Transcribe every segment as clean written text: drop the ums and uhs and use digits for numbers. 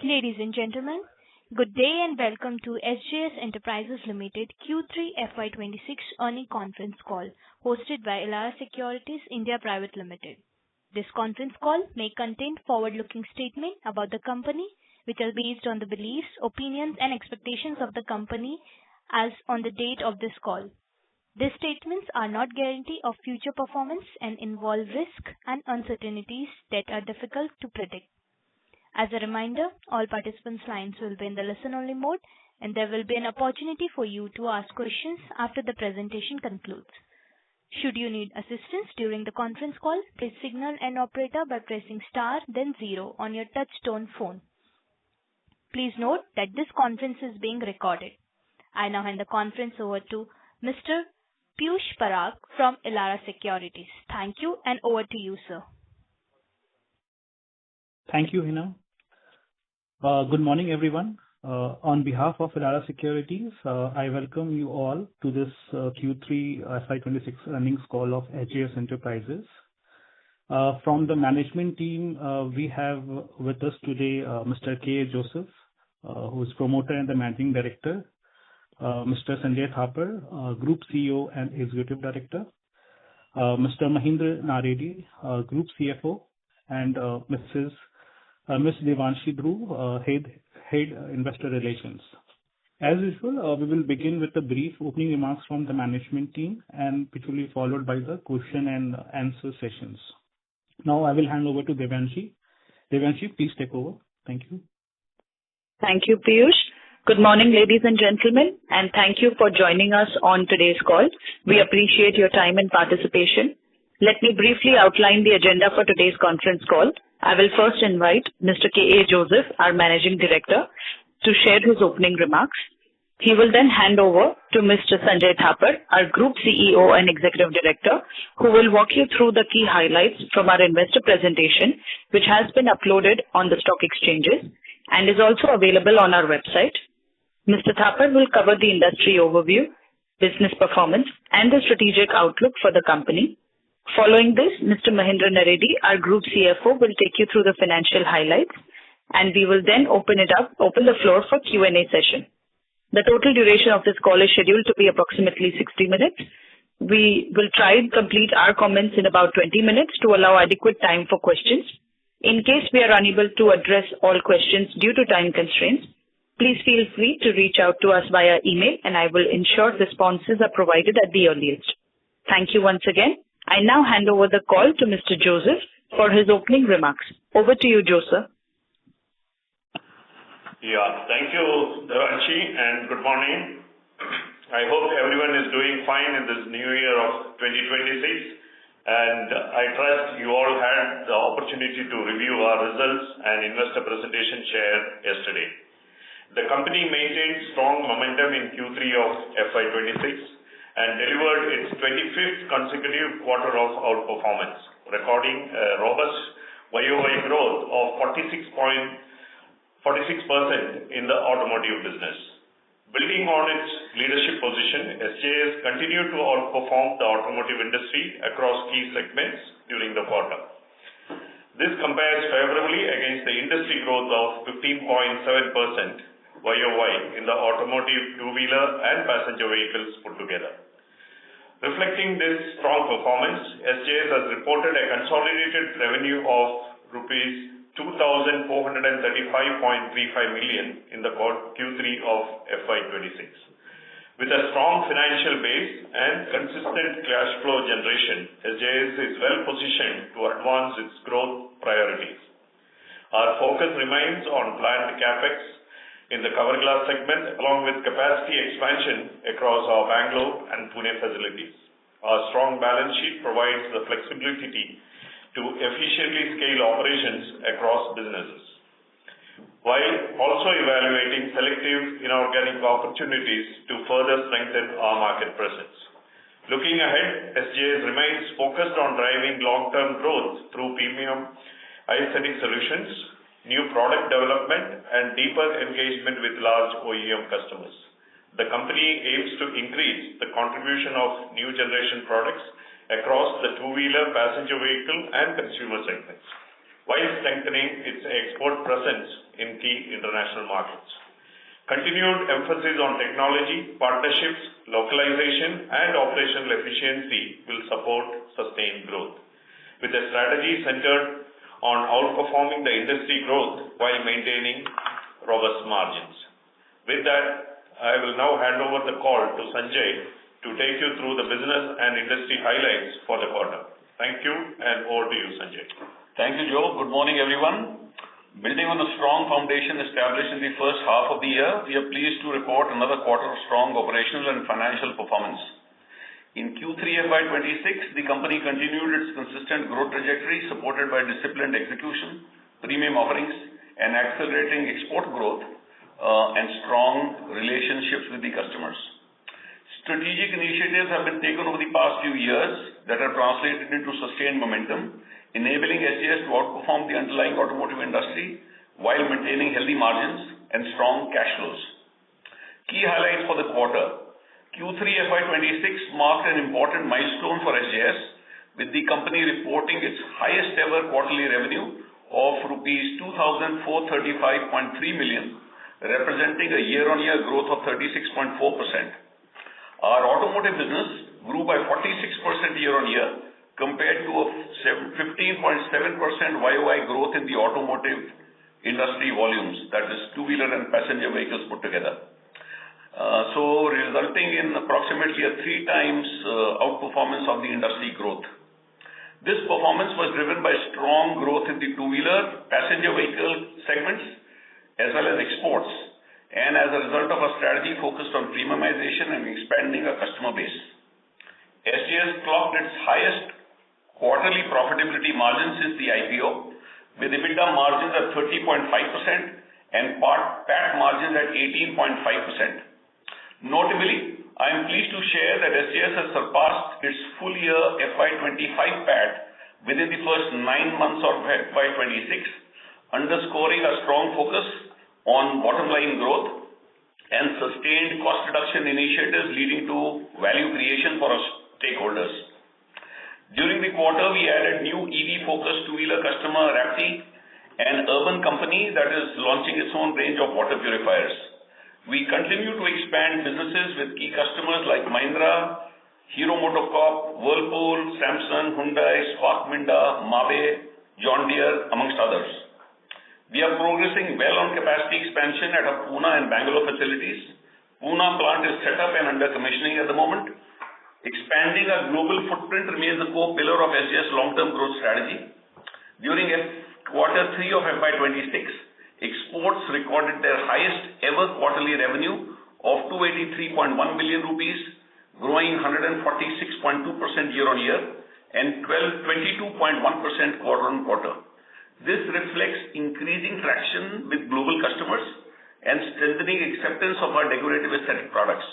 Ladies and gentlemen, good day and welcome to SJS Enterprises Limited Q3 FY26 earnings conference call hosted by Elara Securities India Private Limited. This conference call may contain forward-looking statements about the company, which are based on the beliefs, opinions, and expectations of the company as on the date of this call. These statements are not guarantee of future performance and involve risks and uncertainties that are difficult to predict. As a reminder, all participants' lines will be in the listen-only mode, and there will be an opportunity for you to ask questions after the presentation concludes. Should you need assistance during the conference call, please signal an operator by pressing star then 0 on your touch-tone phone. Please note that this conference is being recorded. I now hand the conference over to Mr. Piyush Parag from Elara Securities. Thank you, and over to you, sir. Thank you, Hina. Good morning, everyone. On behalf of Elara Securities, I welcome you all to this Q3 FY26 earnings call of SJS Enterprises. From the management team, we have with us today Mr. K. Joseph, who is promoter and the managing director, Mr. Sanjay Thapar, Group CEO and Executive Director, Mr. Mahindra Naredi, Group CFO, and Ms. Devanshi Dhruv, Head Investor Relations. As usual, we will begin with a brief opening remarks from the management team, and which will be followed by the question and answer sessions. Now I will hand over to Devanshi. Devanshi, please take over. Thank you. Thank you, Piyush. Good morning, ladies and gentlemen, and thank you for joining us on today's call. We appreciate your time and participation. Let me briefly outline the agenda for today's conference call. I will first invite Mr. K. Joseph, our Managing Director, to share his opening remarks. He will then hand over to Mr. Sanjay Thapar, our Group CEO and Executive Director, who will walk you through the key highlights from our investor presentation, which has been uploaded on the stock exchanges and is also available on our website. Mr. Thapar will cover the industry overview, business performance, and the strategic outlook for the company. Following this, Mr. Mahindra Naredi, our Group CFO, will take you through the financial highlights, and we will then open the floor for Q&A session. The total duration of this call is scheduled to be approximately 60 minutes. We will try and complete our comments in about 20 minutes to allow adequate time for questions. In case we are unable to address all questions due to time constraints, please feel free to reach out to us via email, and I will ensure responses are provided at the earliest. Thank you once again. I now hand over the call to Mr. Joseph for his opening remarks. Over to you, Joseph. Thank you, Devanshi, and good morning. I hope everyone is doing fine in this new year of 2026, and I trust you all had the opportunity to review our results and investor presentation shared yesterday. The company maintained strong momentum in Q3 of FY26 and delivered its 25th consecutive quarter of outperformance, recording a robust YOY growth of 46% in the automotive business. Building on its leadership position, SJS continued to outperform the automotive industry across key segments during the quarter. This compares favorably against the industry growth of 15.7% YOY in the automotive two-wheeler and passenger vehicles put together. Reflecting this strong performance, SJS has reported a consolidated revenue of rupees 2,435.35 million in the Q3 of FY26. With a strong financial base and consistent cash flow generation, SJS is well positioned to advance its growth priorities. Our focus remains on planned capex in the cover glass segment, along with capacity expansion across our Bangalore and Pune facilities. Our strong balance sheet provides the flexibility to efficiently scale operations across businesses, while also evaluating selective inorganic opportunities to further strengthen our market presence. Looking ahead, SJS remains focused on driving long-term growth through premium aesthetic solutions, new product development, and deeper engagement with large OEM customers. The company aims to increase the contribution of new generation products across the two-wheeler, passenger vehicle, and consumer segments, while strengthening its export presence in key international markets. Continued emphasis on technology, partnerships, localization, and operational efficiency will support sustained growth, with a strategy centered on outperforming the industry growth while maintaining robust margins. With that, I will now hand over the call to Sanjay to take you through the business and industry highlights for the quarter. Thank you, and over to you, Sanjay. Thank you, Joe. Good morning, everyone. Building on a strong foundation established in the first half of the year, we are pleased to report another quarter of strong operational and financial performance. In Q3 FY26, the company continued its consistent growth trajectory supported by disciplined execution, premium offerings, and accelerating export growth and strong relationships with the customers. Strategic initiatives have been taken over the past few years that have translated into sustained momentum, enabling SJS to outperform the underlying automotive industry while maintaining healthy margins and strong cash flows. Key highlights for the quarter. Q3 FY26 marked an important milestone for SJS, with the company reporting its highest ever quarterly revenue of rupees 2,435.3 million, representing a year-on-year growth of 36.4%. Our automotive business grew by 46% year-on-year compared to a 15.7% YOY growth in the automotive industry volumes, that is two-wheeler and passenger vehicles put together. Resulting in approximately a 3 times outperformance of the industry growth. This performance was driven by strong growth in the two-wheeler, passenger vehicle segments, as well as exports, and as a result of a strategy focused on premiumization and expanding our customer base. SJS clocked its highest quarterly profitability margin since the IPO, with EBITDA margins at 30.5% and PAT margins at 18.5%. Notably, I am pleased to share that SJS has surpassed its full year FY25 PAT within the first 9 months of FY26, underscoring a strong focus on bottom line growth and sustained cost reduction initiatives leading to value creation for our stakeholders. During the quarter, we added new EV-focused two-wheeler customer Rapti, an urban company that is launching its own range of water purifiers. We continue to expand businesses with key customers like Mahindra, Hero MotoCorp, Whirlpool, Samsung, Hyundai, Spark Minda, Mabe, John Deere, amongst others. We are progressing well on capacity expansion at our Pune and Bangalore facilities. Pune plant is set up and under commissioning at the moment. Expanding our global footprint remains a core pillar of SJS long-term growth strategy. During Quarter 3 of FY26, exports recorded their highest ever quarterly revenue of 283.1 billion rupees, growing 146.2% year-on-year and 22.1% quarter-on-quarter. This reflects increasing traction with global customers and strengthening acceptance of our decorative aesthetic products.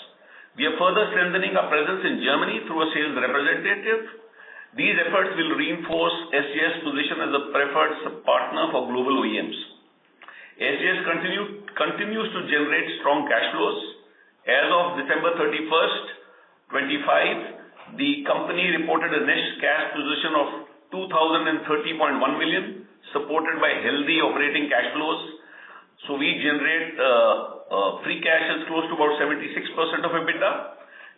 We are further strengthening our presence in Germany through a sales representative. These efforts will reinforce SJS' position as a preferred partner for global OEMs. SJS continues to generate strong cash flows. As of December 31st, 25, the company reported a net cash position of 2,030.1 million, supported by healthy operating cash flows. So we generate free cash is close to about 76% of EBITDA.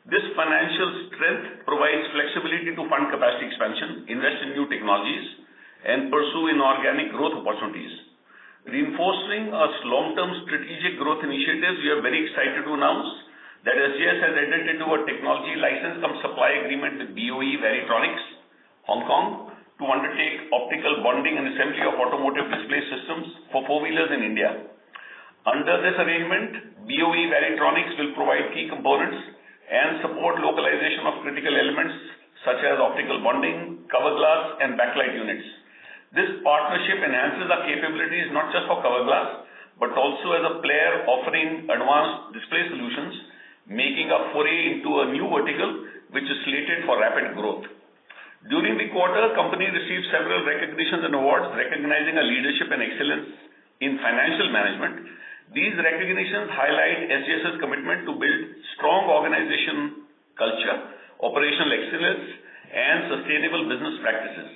This financial strength provides flexibility to fund capacity expansion, invest in new technologies, and pursue inorganic growth opportunities. Reinforcing our long-term strategic growth initiatives, we are very excited to announce that SJS has entered into a technology license cum supply agreement with BOE Varitronics, Hong Kong, to undertake optical bonding and assembly of automotive display systems for four-wheelers in India. Under this arrangement, BOE Varitronics will provide key components and support localization of critical elements such as optical bonding, cover glass, and backlight units. This partnership enhances our capabilities not just for cover glass, but also as a player offering advanced display solutions, making a foray into a new vertical which is slated for rapid growth. During the quarter, company received several recognitions and awards recognizing our leadership and excellence in financial management. These recognitions highlight SJS's commitment to build strong organization culture, operational excellence, and sustainable business practices.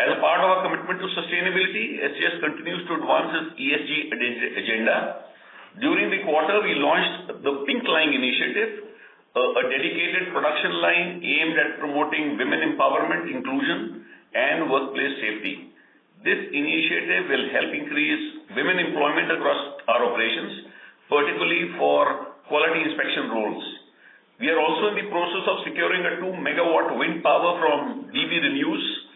As a part of our commitment to sustainability, SJS continues to advance its ESG agenda. During the quarter, we launched the Pink Line initiative, a dedicated production line aimed at promoting women empowerment, inclusion, and workplace safety. This initiative will help increase women employment across our operations, particularly for quality inspection roles. We are also in the process of securing a 2 megawatt wind power from DB Renews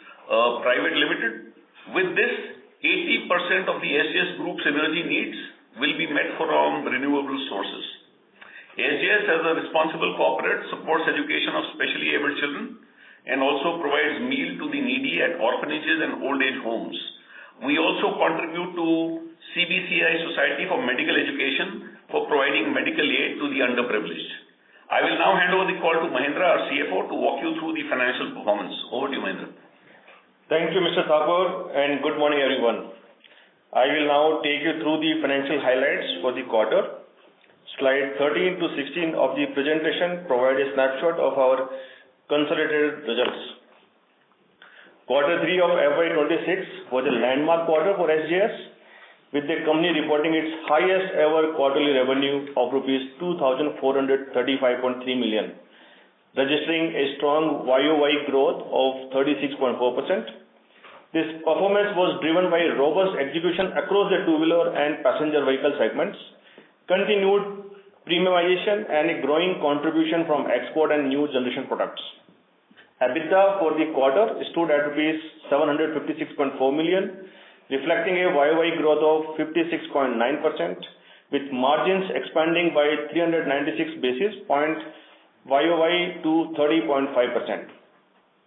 Private Limited. With this, 80% of the SJS Group's energy needs will be met from renewable sources. SJS, as a responsible corporate, supports education of specially abled children and also provides meal to the needy at orphanages and old age homes. We also contribute to CBCI Society for Medical Education for providing medical aid to the underprivileged. I will now hand over the call to Mahendra, our CFO, to walk you through the financial performance. Over to you, Mahendra. Thank you, Mr. Thakur, and good morning, everyone. I will now take you through the financial highlights for the quarter. Slide 13 to 16 of the presentation provide a snapshot of our consolidated results. Quarter 3 of FY26 was a landmark quarter for SJS, with the company reporting its highest ever quarterly revenue of Rs 2,435.3 million. Registering a strong YOY growth of 36.4%. This performance was driven by robust execution across the two-wheeler and passenger vehicle segments, continued premiumization, and a growing contribution from export and new generation products. EBITDA for the quarter stood at Rs 756.4 million, reflecting a YOY growth of 56.9%, with margins expanding by 396 basis points YOY to 30.5%.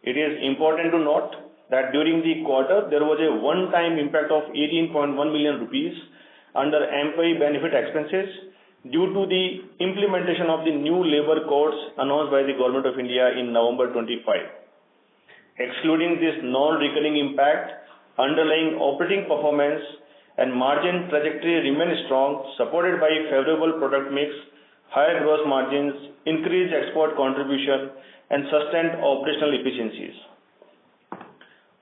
It is important to note that during the quarter, there was a one-time impact of 18.1 million rupees under employee benefit expenses due to the implementation of the new labor codes announced by the Government of India in November 25. Excluding this non-recurring impact, underlying operating performance and margin trajectory remained strong, supported by favorable product mix, higher gross margins, increased export contribution, and sustained operational efficiencies.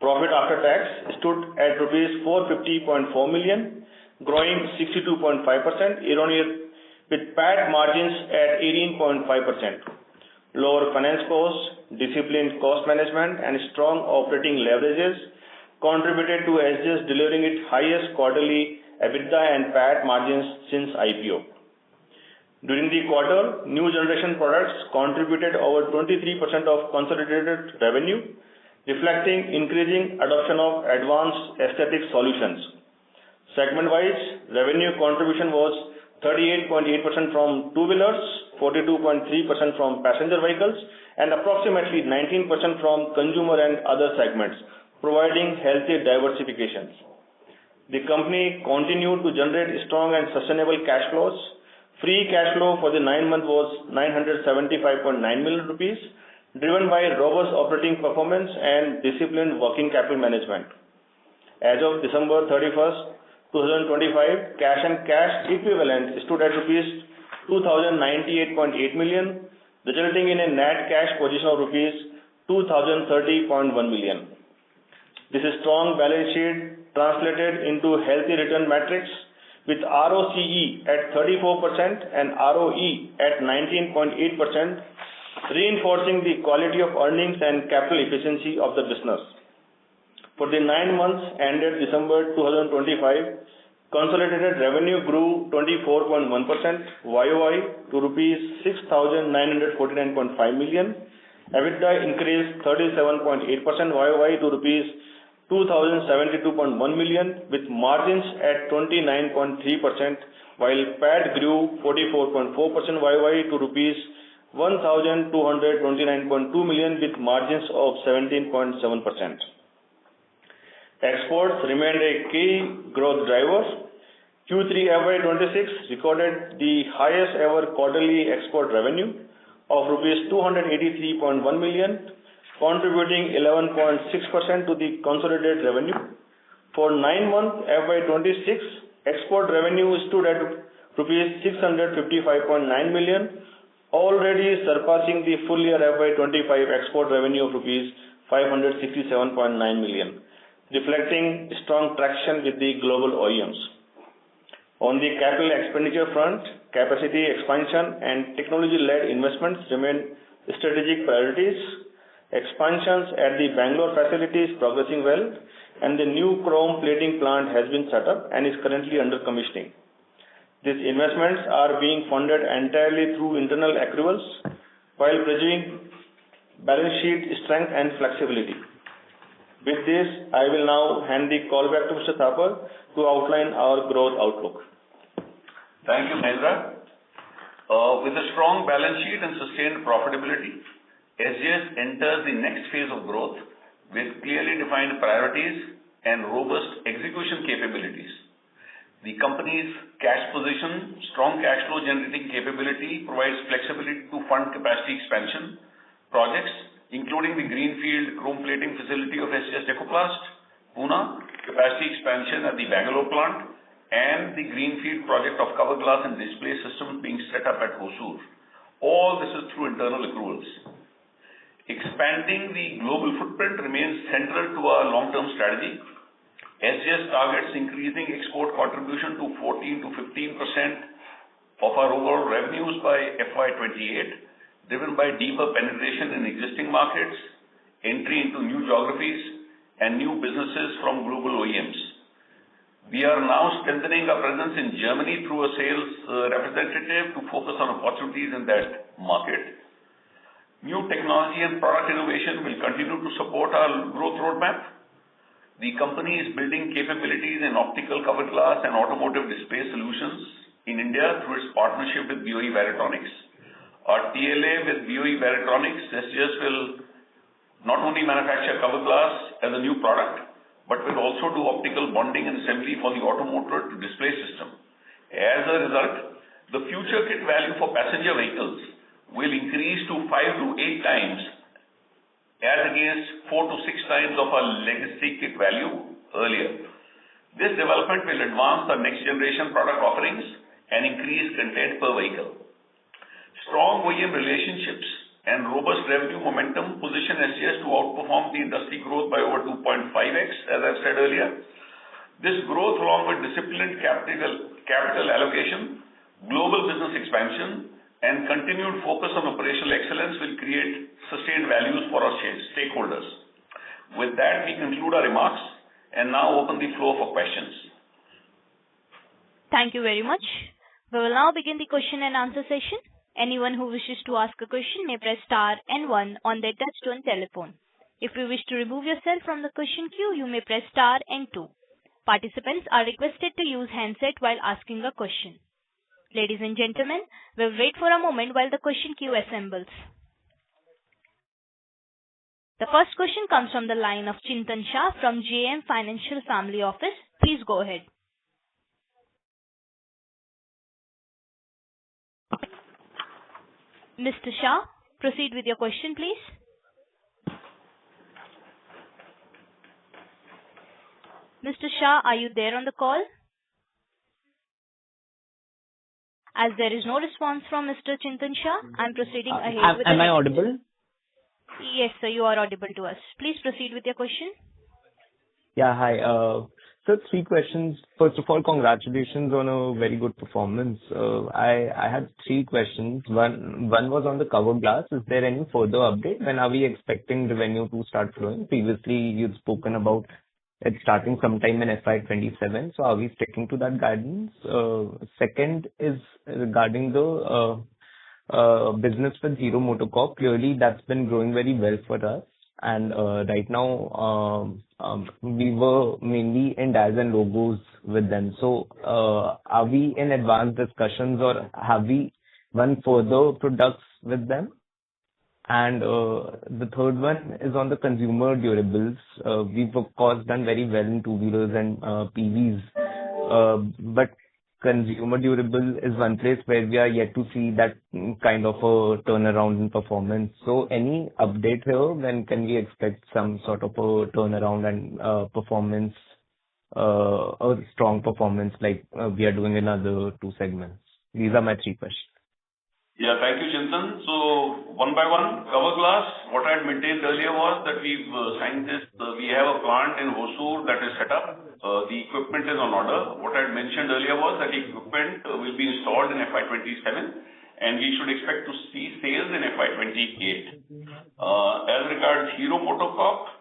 Profit after tax stood at Rs 450.4 million, growing 62.5% year-on-year, with PAT margins at 18.5%. Lower finance costs, disciplined cost management, and strong operating leverages contributed to SJS delivering its highest quarterly EBITDA and PAT margins since IPO. During the quarter, new generation products contributed over 23% of consolidated revenue, reflecting increasing adoption of advanced aesthetic solutions. Segment-wise, revenue contribution was 38.8% from two-wheelers, 42.3% from passenger vehicles, and approximately 19% from consumer and other segments, providing healthy diversifications. The company continued to generate strong and sustainable cash flows. Free cash flow for the 9 months was 975.9 million rupees, driven by robust operating performance and disciplined working capital management. As of December 31st, 2025, cash and cash equivalent stood at Rs 2,098.8 million, resulting in a net cash position of Rs 2,030.1 million. This strong balance sheet translated into healthy return metrics, with ROCE at 34% and ROE at 19.8%, reinforcing the quality of earnings and capital efficiency of the business. For the 9 months ended December 2025, consolidated revenue grew 24.1% YOY to Rs 6,949.5 million. EBITDA increased 37.8% YOY to Rs 2,072.1 million, with margins at 29.3%, while PAT grew 44.4% YOY to Rs 1,229.2 million, with margins of 17.7%. Exports remained a key growth driver. Q3 FY26 recorded the highest ever quarterly export revenue of Rs 283.1 million, contributing 11.6% to the consolidated revenue. For 9 months FY26, export revenue stood at Rs 655.9 million, already surpassing the full year FY25 export revenue of Rs 567.9 million. reflecting strong traction with the global OEMs. On the capital expenditure front, capacity expansion and technology-led investments remain strategic priorities. Expansions at the Bangalore facility is progressing well, and the new chrome plating plant has been set up and is currently under commissioning. These investments are being funded entirely through internal accruals while preserving balance sheet strength and flexibility. With this, I will now hand the call back to Mr. Thapar to outline our growth outlook. Thank you, Mahendra. With a strong balance sheet and sustained profitability, SJS enters the next phase of growth with clearly defined priorities and robust execution capabilities. The company's cash position, strong cash flow generating capability provides flexibility to fund capacity expansion projects, including the greenfield chrome plating facility of SJS Decoplast, Pune, capacity expansion at the Bangalore plant, and the greenfield project of cover glass and display systems being set up at Hosur. All this is through internal accruals. Expanding the global footprint remains central to our long-term strategy. SJS targets increasing export contribution to 14 to 15% of our overall revenues by FY28, driven by deeper penetration in existing markets, entry into new geographies, and new businesses from global OEMs. We are now strengthening our presence in Germany through a sales representative to focus on opportunities in that market. New technology and product innovation will continue to support our growth roadmap. The company is building capabilities in optical cover glass and automotive display solutions in India through its partnership with BOE Varitronix. Our TLA with BOE Varitronix, SJS will not only manufacture cover glass as a new product, but will also do optical bonding and assembly for the automotive to display system. As a result, the future kit value for passenger vehicles will increase to 5 to 8 times as against 4 to 6 times of our legacy kit value earlier. This development will advance our next generation product offerings and increase content per vehicle. Strong OEM relationships and robust revenue momentum position SJS to outperform the industry growth by over 2.5x, as I've said earlier. This growth, along with disciplined capital allocation, global business expansion, and continued focus on operational excellence will create sustained values for our stakeholders. With that, we conclude our remarks and now open the floor for questions. Thank you very much. We will now begin the question and answer session. Anyone who wishes to ask a question may press star and 1 on their touchtone telephone. If you wish to remove yourself from the question queue, you may press star and 2. Participants are requested to use handset while asking a question. Ladies and gentlemen, we'll wait for a moment while the question queue assembles. The first question comes from the line of Chintan Shah from JM Financial Family Office. Please go ahead. Mr. Shah, proceed with your question, please. Mr. Shah, are you there on the call? As there is no response from Mr. Chintan Shah, I'm proceeding ahead with Am I audible? Yes, sir, you are audible to us. Please proceed with your question. Yeah, hi. So 3 questions. First of all, congratulations on a very good performance. I had 3 questions. One was on the cover glass. Is there any further update? When are we expecting revenue to start flowing? Previously, you'd spoken about it starting sometime in FY27. So are we sticking to that guidance? Second is regarding the business with Hero MotoCorp. Clearly, that's been growing very well for us. And right now, we were mainly in dials and logos with them. So are we in advanced discussions or have we won further products with them? And the third one is on the consumer durables. We've, of course, done very well in two-wheelers and PVs. But consumer durable is one place where we are yet to see that kind of a turnaround in performance. So any update here? When can we expect some sort of a turnaround and performance, or strong performance like we are doing in other 2 segments? These are my 3 questions. Yeah, thank you, Chintan. So one by one. Cover glass, what I had maintained earlier was that we've signed this. We have a plant in Hosur that is set up. The equipment is on order. What I had mentioned earlier was that the equipment will be installed in FY27, and we should expect to see sales in FY28. As regards Hero MotoCorp,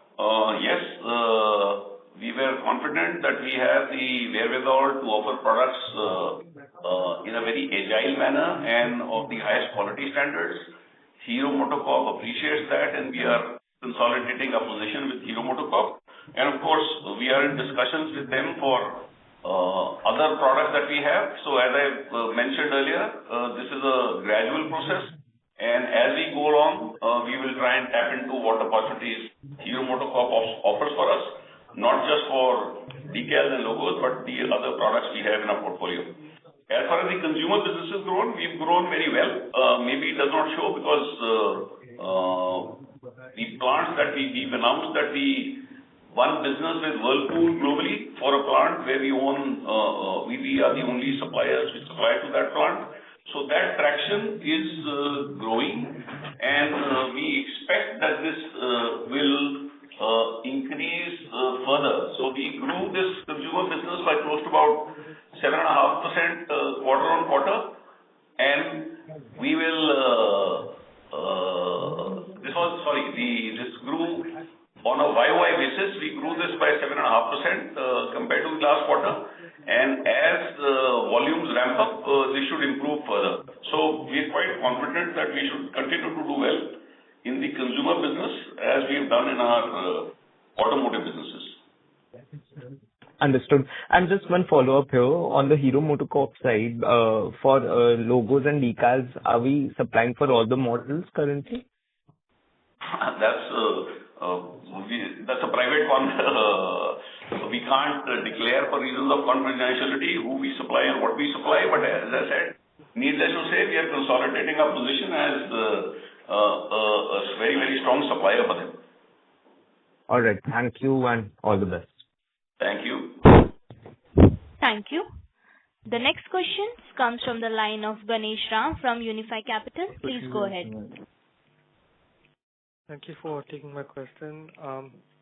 yes, we were confident that we have the wherewithal to offer products in a very agile manner and of the highest quality standards. Hero MotoCorp appreciates that, and we are consolidating our position with Hero MotoCorp. And of course, we are in discussions with them for other products that we have. So as I mentioned earlier, this is a gradual process, and as we go along, we will try and tap into what opportunities Hero MotoCorp offers for us, not just for decals and logos, but the other products we have in our portfolio. As far as the consumer business has grown, we've grown very well. Maybe it does not show because the plants that we've announced that we won business with Whirlpool globally for a plant where we own, we are the only suppliers which supply to that plant. So that traction is growing, and we expect that this will increase further. So we grew this consumer business by close to about 7.5% quarter on quarter, and we will, this grew on a YOY basis. We grew this by 7.5% compared to the last quarter, and as volumes ramp up, this should improve further. So we are quite confident that we should continue to do well in the consumer business as we have done in our automotive businesses. Understood. And just one follow-up here on the Hero MotoCorp side, for logos and decals, are we supplying for all the models currently? That's a private one. We can't declare for reasons of confidentiality who we supply and what we supply. But as I said, needless to say, we are consolidating our position as a very, very strong supplier for them. All right. Thank you and all the best. Thank you. Thank you. The next question comes from the line of Ganesh Ram from Unifi Capital. Please go ahead. Thank you for taking my question.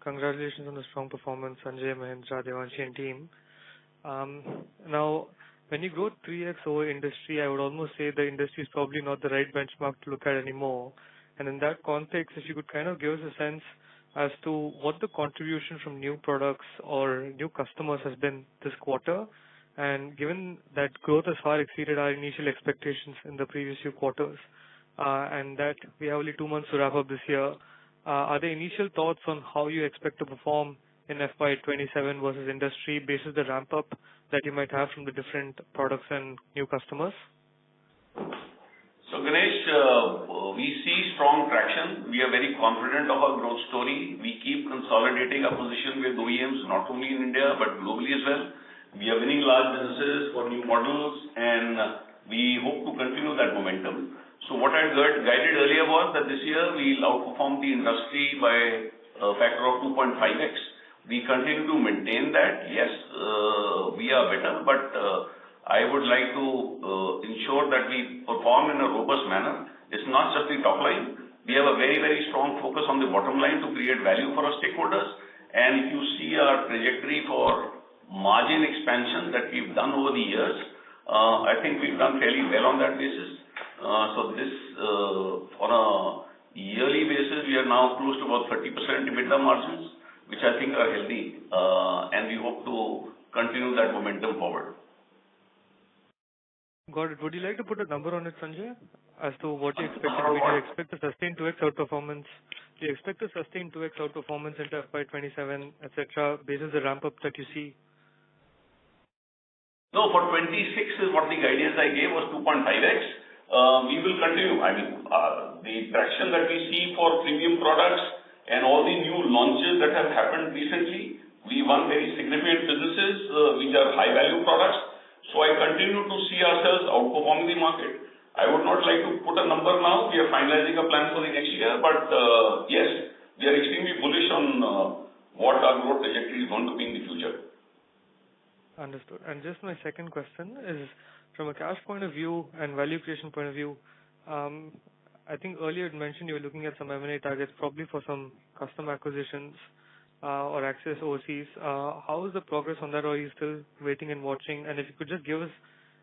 Congratulations on the strong performance, Sanjay, Mahendra, Devanshi and team. Now, when you grow 3x over industry, I would almost say the industry is probably not the right benchmark to look at anymore. And in that context, if you could kind of give us a sense as to what the contribution from new products or new customers has been this quarter, and given that growth has far exceeded our initial expectations in the previous few quarters, and that we have only 2 months to wrap up this year, are there initial thoughts on how you expect to perform in FY27 versus industry basis the ramp up that you might have from the different products and new customers? So Ganesh, we see strong traction. We are very confident of our growth story. We keep consolidating our position with OEMs, not only in India, but globally as well. We are winning large businesses for new models, and we hope to continue that momentum. So what I guided earlier was that this year we'll outperform the industry by a factor of 2.5x. We continue to maintain that. Yes, we are better, but I would like to ensure that we perform in a robust manner. It's not just the top line. We have a very, very strong focus on the bottom line to create value for our stakeholders. And if you see our trajectory for margin expansion that we've done over the years, I think we've done fairly well on that basis. So this, on a yearly basis, we are now close to about 30% EBITDA margins, which I think are healthy, and we hope to continue that momentum forward. Got it. Would you like to put a number on it, Sanjay, as to what you expect? Do you expect to sustain 2x outperformance? Do you expect to sustain 2x outperformance into FY27, etc., based on the ramp up that you see? No, for 26 is what the guidance I gave was 2.5x. We will continue. I mean, the traction that we see for premium products and all the new launches that have happened recently, we won very significant businesses which are high value products. So I continue to see ourselves outperforming the market. I would not like to put a number now. We are finalizing a plan for the next year, but yes, we are extremely bullish on what our growth trajectory is going to be in the future. Understood. And just my second question is, from a cash point of view and value creation point of view, I think earlier you mentioned you were looking at some M&A targets, probably for some custom acquisitions or access overseas. How is the progress on that, or are you still waiting and watching? And if you could just give us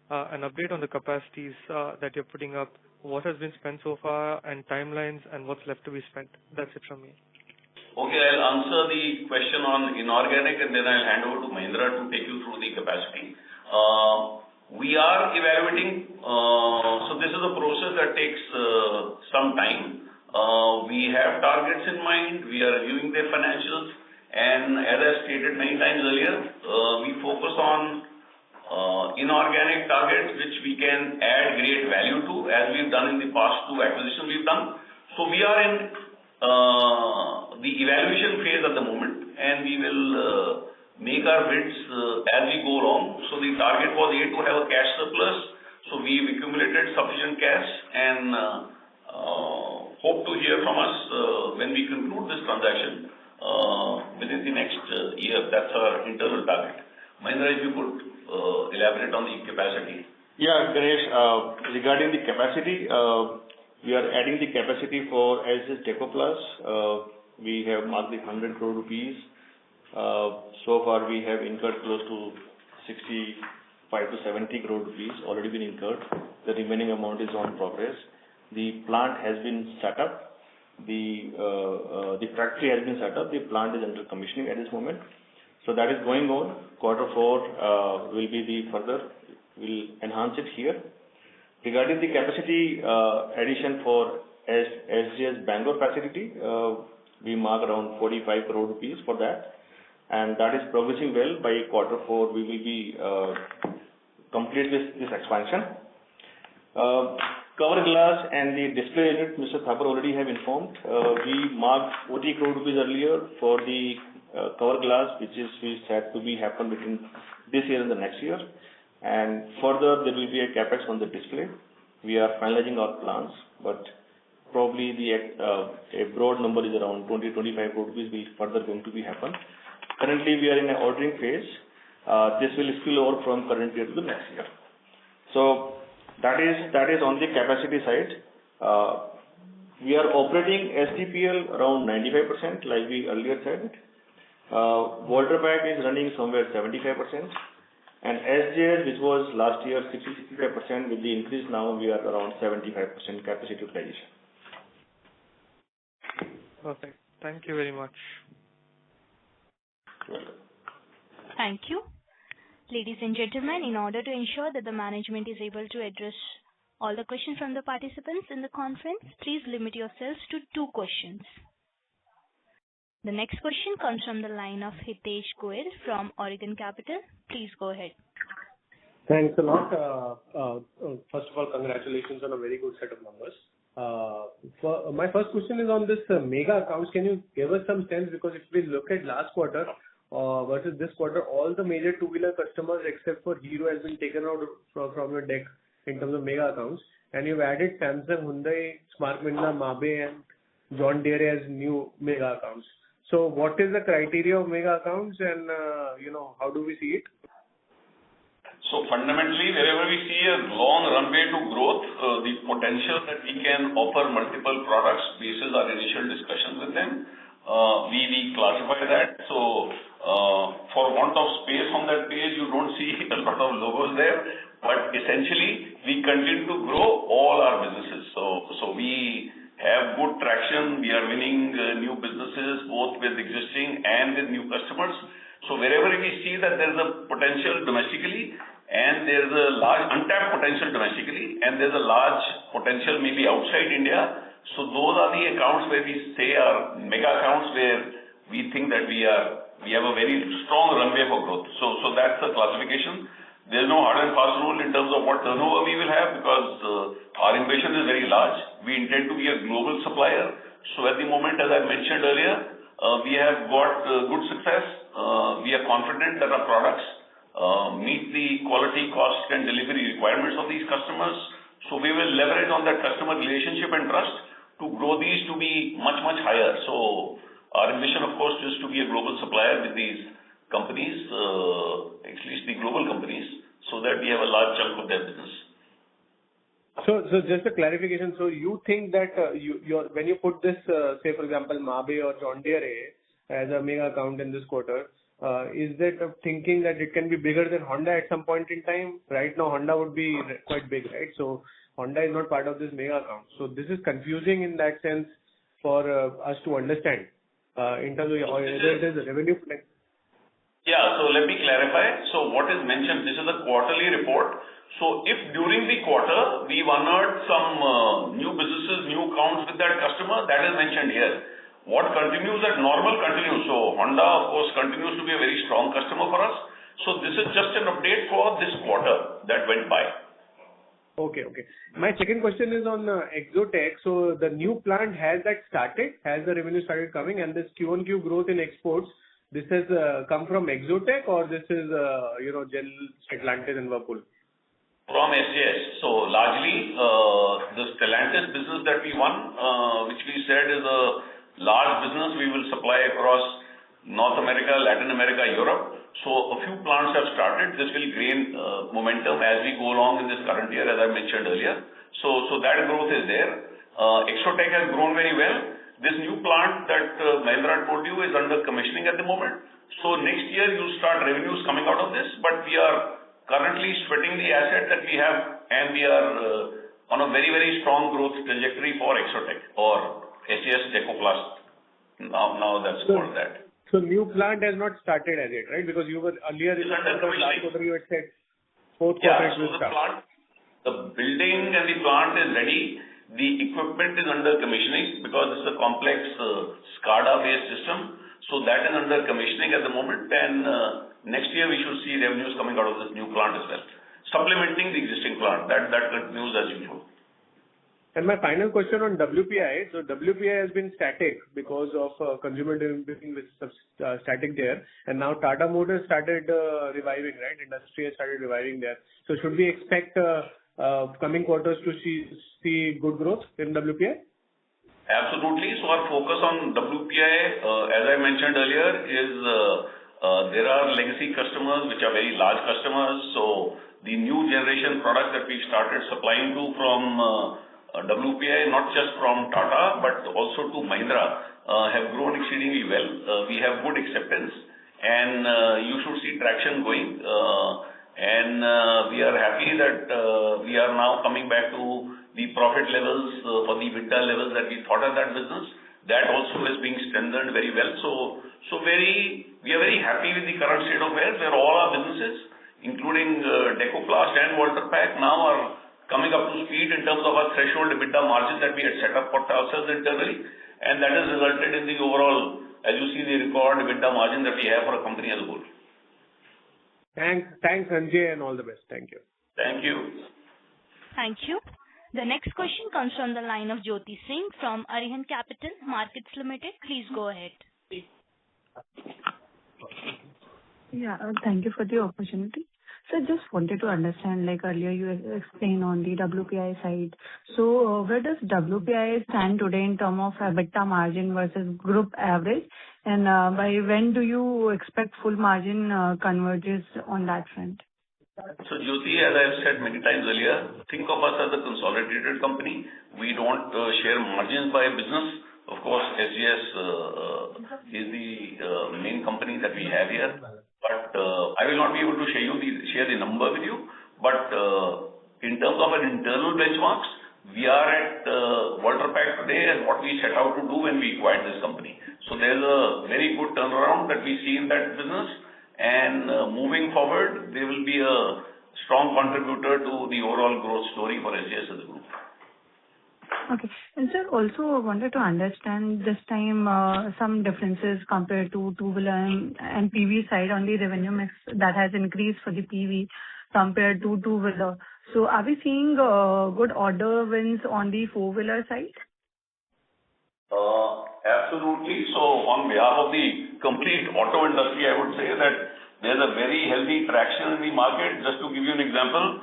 an update on the capacities that you're putting up, what has been spent so far, and timelines, and what's left to be spent. That's it from me. Okay, I'll answer the question on inorganic, and then I'll hand over to Mahindra to take you through the capacity. We are evaluating, so this is a process that takes some time. We have targets in mind. We are reviewing their financials, and as I stated many times earlier, we focus on inorganic targets which we can add great value to, as we've done in the past 2 acquisitions we've done. So we are in the evaluation phase at the moment, and we will make our bids as we go along. So the target was A, to have a cash surplus. So we've accumulated sufficient cash and hope to hear from us when we conclude this transaction within the next year. That's our internal target. Mahindra, if you could elaborate on the capacity. Yeah, Ganesh, regarding the capacity, we are adding the capacity for SJS Deco Plus. We have marked the 100 crore rupees. So far we have incurred close to 65 to 70 crore rupees already been incurred. The remaining amount is on progress. The plant has been set up. The factory has been set up. The plant is under commissioning at this moment. So that is going on. Q4 will be the further. We'll enhance it here. Regarding the capacity addition for SJS Bangalore facility, we mark around 45 crore rupees for that. And that is progressing well. By Q4, we will be complete this expansion. Cover glass and the display unit, Mr. Thakur already have informed. We marked 40 crore rupees earlier for the cover glass, which said to be happen between this year and the next year. And further, there will be a capex on the display. We are finalizing our plans, but probably a broad number is around 20-25 crore rupees will further going to be happen. Currently, we are in an ordering phase. This will spill over from current year to the next year. So that is on the capacity side. We are operating STPL around 95%, like we earlier said. Water pack is running somewhere 75%. And SJS, which was last year 60-65%, with the increase now we are around 75% capacity utilization. Perfect. Thank you very much. Thank you. Ladies and gentlemen, in order to ensure that the management is able to address all the questions from the participants in the conference, please limit yourselves to 2 questions. The next question comes from the line of Hitesh Goel from Oregon Capital. Please go ahead. Thanks a lot. First of all, congratulations on a very good set of numbers. My first question is on this mega accounts. Can you give us some sense? Because if we look at last quarter versus this quarter, all the major two-wheeler customers except for Hero has been taken out from your deck in terms of mega accounts. And you've added Samsung, Hyundai, Smart Minda, Mabe and John Deere as new mega accounts. So what is the criteria of mega accounts and, how do we see it? So fundamentally, wherever we see a long runway to growth, the potential that we can offer multiple products basis our initial discussions with them, we classify that. So for want of space on that page, you don't see a lot of logos there. But essentially, we continue to grow all our businesses. So we have good traction. We are winning new businesses, both with existing and with new customers. So wherever we see that there's a potential domestically, and there's a large untapped potential domestically, and there's a large potential maybe outside India. So those are the accounts where we say are mega accounts where we think that we have a very strong runway for growth. So that's the classification. There's no hard and fast rule in terms of what turnover we will have, because our ambition is very large. We intend to be a global supplier. So at the moment, as I mentioned earlier, we have got good success. We are confident that our products meet the quality, cost and delivery requirements of these customers. So we will leverage on that customer relationship and trust to grow these to be much, much higher. So our ambition, of course, is to be a global supplier with these companies, at least the global companies, so that we have a large chunk of their business. So just a clarification. So you think that when you put this, say for example, Mabe or John Deere as a mega account in this quarter, is that thinking that it can be bigger than Honda at some point in time? Right now, Honda would be quite big, right? So Honda is not part of this mega account. So this is confusing in that sense for us to understand in terms of whether it is a revenue plan. Yeah. So let me clarify. So what is mentioned, this is a quarterly report. So if during the quarter we unearthed some new businesses, new accounts with that customer, that is mentioned here. What continues at normal continues. So Honda, of course, continues to be a very strong customer for us. So this is just an update for this quarter that went by. Okay. My second question is on Exotech. So the new plant, has that started? Has the revenue started coming? And this Q1Q growth in exports, this has come from Exotech or this is, General Stellantis and Whirlpool? From SJS. So largely, the Stellantis business that we won, which we said is a large business we will supply across North America, Latin America, Europe. So a few plants have started. This will gain momentum as we go along in this current year, as I mentioned earlier. So that growth is there. Exotech has grown very well. This new plant that Mahindra told you is under commissioning at the moment. So next year you'll start revenues coming out of this, but we are currently sweating the asset that we have, and we are on a very, very strong growth trajectory for Exotech or SJS Decoplast. Now that's called that. So new plant has not started as yet, right? Because you were earlier in the last quarter you had said fourth quarter will start. The building and the plant is ready. The equipment is under commissioning because it's a complex SCADA-based system. So that is under commissioning at the moment, and next year we should see revenues coming out of this new plant as well, supplementing the existing plant. That continues as usual. And my final question on WPI. So WPI has been static because of consumer durability, which is static there. And now Tata Motors started reviving, right? Industry has started reviving there. So should we expect coming quarters to see good growth in WPI? Absolutely. So our focus on WPI, as I mentioned earlier, is there are legacy customers which are very large customers. So the new generation products that we've started supplying to from WPI, not just from Tata, but also to Mahindra, have grown exceedingly well. We have good acceptance, and you should see traction going. And we are happy that we are now coming back to the profit levels for the EBITDA levels that we thought of that business. That also is being strengthened very well. So we are very happy with the current state of affairs, where all our businesses, including Decoplast and Walter-Pack, now are coming up to speed in terms of our threshold EBITDA margin that we had set up for ourselves internally, and that has resulted in the overall, as you see, the record EBITDA margin that we have for a company as a whole. Thanks, Sanjay, and all the best. Thank you. Thank you. Thank you. The next question comes from the line of Jyoti Singh from Arihant Capital Markets Limited. Please go ahead. Yeah, thank you for the opportunity. So just wanted to understand, like earlier you explained on the WPI side. So where does WPI stand today in terms of EBITDA margin versus group average? And by when do you expect full margin converges on that front? So Jyoti, as I have said many times earlier, think of us as a consolidated company. We don't share margins by business. Of course, SJS is the main company that we have here. But I will not be able to share the number with you. But in terms of an internal benchmarks, we are at Walter-Pack today and what we set out to do when we acquired this company. So there's a very good turnaround that we see in that business. And moving forward, they will be a strong contributor to the overall growth story for SJS as a group. Okay. And sir, also wanted to understand this time some differences compared to two-wheeler and PV side on the revenue mix that has increased for the PV compared to two-wheeler. So are we seeing good order wins on the four-wheeler side? Absolutely. So on behalf of the complete auto industry, I would say that there's a very healthy traction in the market. Just to give you an example,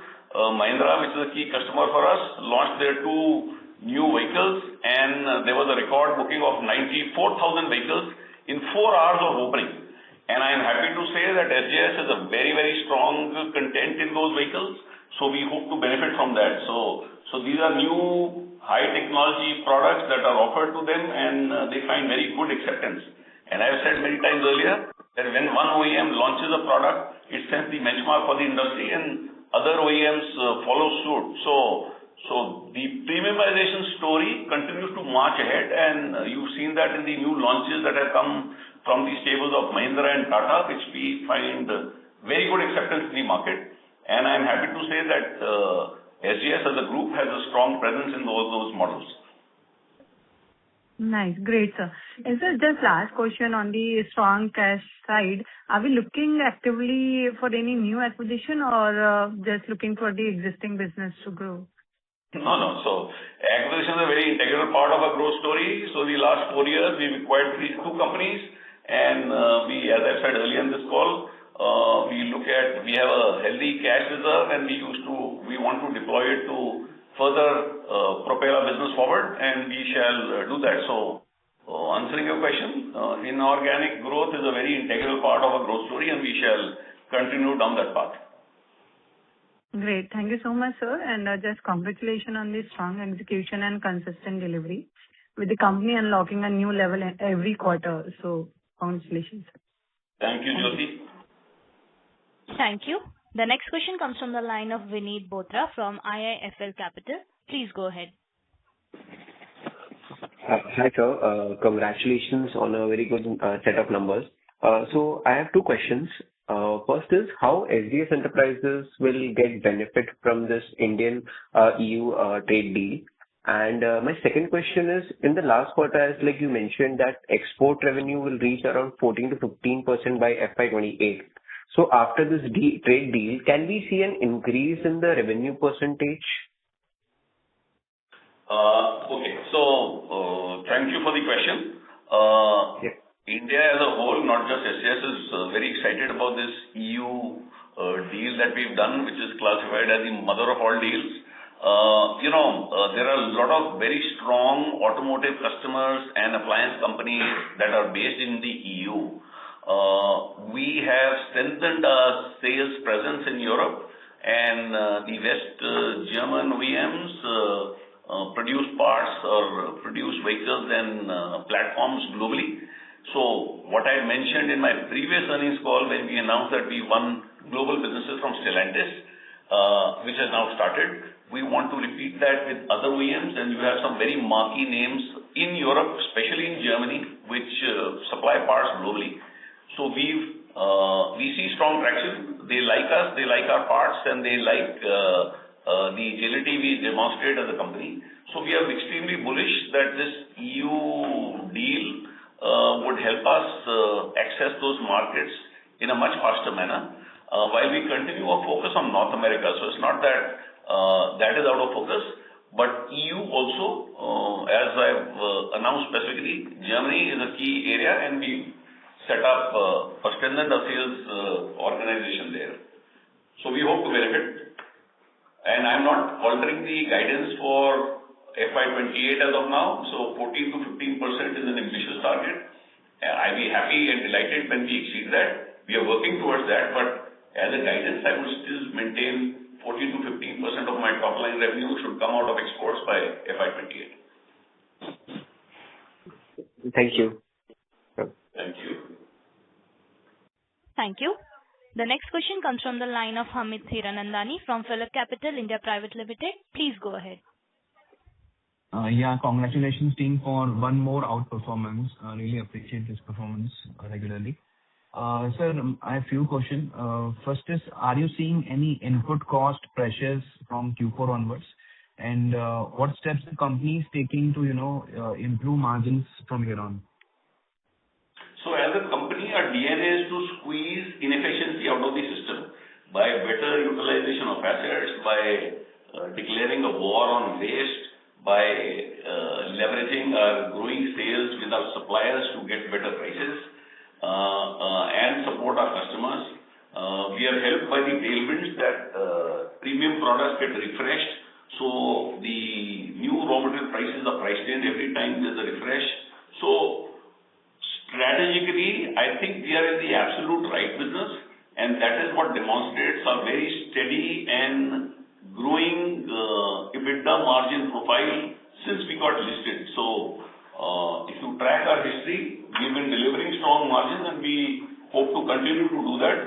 Mahindra, which is a key customer for us, launched their two new vehicles, and there was a record booking of 94,000 vehicles in 4 hours of opening. And I am happy to say that SJS has a very, very strong content in those vehicles, so we hope to benefit from that. So So these are new high technology products that are offered to them, and they find very good acceptance. And I have said many times earlier that when one OEM launches a product, it sets the benchmark for the industry and other OEMs follow suit. So the premiumization story continues to march ahead, and you've seen that in the new launches that have come from the stables of Mahindra and Tata, which we find very good acceptance in the market. And I'm happy to say that SJS as a group has a strong presence in all those models. Nice. Great, sir. And sir, just last question on the strong cash side. Are we looking actively for any new acquisition or just looking for the existing business to grow? No. So acquisition is a very integral part of our growth story. So the last 4 years, we've acquired these 2 companies, and we, as I said earlier in this call, we have a healthy cash reserve, and we want to deploy it to further propel our business forward, and we shall do that. So answering your question, inorganic growth is a very integral part of our growth story, and we shall continue down that path. Great. Thank you so much, sir. And just congratulations on the strong execution and consistent delivery with the company unlocking a new level every quarter. So congratulations. Thank you, Jyoti. Thank you. The next question comes from the line of Vineet Bothra from IIFL Capital. Please go ahead. Hi, sir. Congratulations on a very good set of numbers. So I have 2 questions. First is how SJS Enterprises will get benefit from this Indian EU trade deal. And my second question is, in the last quarter, as like you mentioned, that export revenue will reach around 14 to 15% by FY28. So after this trade deal, can we see an increase in the revenue percentage? Okay. So thank you for the question. India as a whole, not just SJS, is very excited about this EU deal that we've done, which is classified as the mother of all deals. There are a lot of very strong automotive customers and appliance companies that are based in the EU. We have strengthened our sales presence in Europe, and the West German OEMs produce parts or produce vehicles and platforms globally. So what I mentioned in my previous earnings call when we announced that we won global businesses from Stellantis, which has now started, we want to repeat that with other OEMs, and you have some very marquee names in Europe, especially in Germany, which supply parts globally. So we see strong traction. They like us, they like our parts, and they like the agility we demonstrate as a company. So we are extremely bullish that this EU deal would help us access those markets in a much faster manner, while we continue our focus on North America. So it's not that that is out of focus, but EU also, as I've announced specifically, Germany is a key area, and we set up or strengthened our sales organization there. So we hope to benefit. And I'm not altering the guidance for FY28 as of now. So 14 to 15% is an ambitious target. I'll be happy and delighted when we exceed that. We are working towards that, but as a guidance, I will still maintain 14 to 15% of my top line revenue should come out of exports by FY28. Thank you. Thank you. Thank you. The next question comes from the line of Hamid Hiranandani from PhillipCapital India Private Limited. Please go ahead. Congratulations team for one more outperformance. I really appreciate this performance regularly. Sir, I have a few questions. First is, are you seeing any input cost pressures from Q4 onwards? And what steps the company is taking to, improve margins from here on? So as a company, our DNA is to squeeze inefficiency out of the system by better utilization of assets, by declaring a war on waste, by leveraging our growing sales with our suppliers to get better prices and support our customers. We are helped by the tailwinds that premium products get refreshed. So the new raw material prices are priced in every time there's a refresh. So strategically, I think we are in the absolute right business, and that is what demonstrates a very steady and growing EBITDA margin profile since we got listed. So, if you track our history, we've been delivering strong margins, and we hope to continue to do that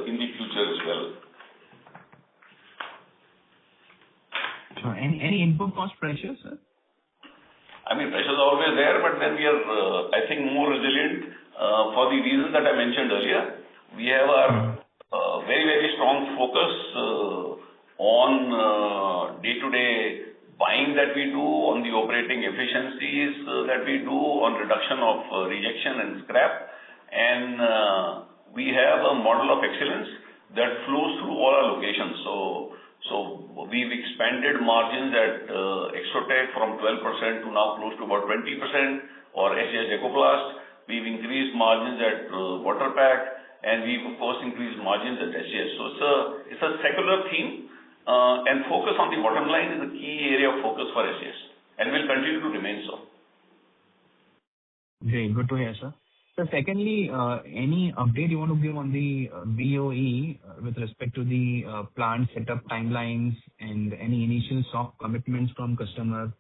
in the future as well. Sure. Any input cost pressures, sir? I mean, pressures are always there, but then we are, I think, more resilient for the reasons that I mentioned earlier. We have our very, very strong focus on day-to-day buying that we do, on the operating efficiencies that we do, on reduction of rejection and scrap. And we have a model of excellence that flows through all our locations. So we've expanded margins at Exotech from 12% to now close to about 20%, or SJS Ecoplast. We've increased margins at Waterpack, and we've of course increased margins at SJS. So it's a secular theme, and focus on the bottom line is a key area of focus for SJS, and will continue to remain so. Great. Good to hear, sir. So secondly, any update you want to give on the BOE with respect to the plant setup timelines and any initial soft commitments from customer,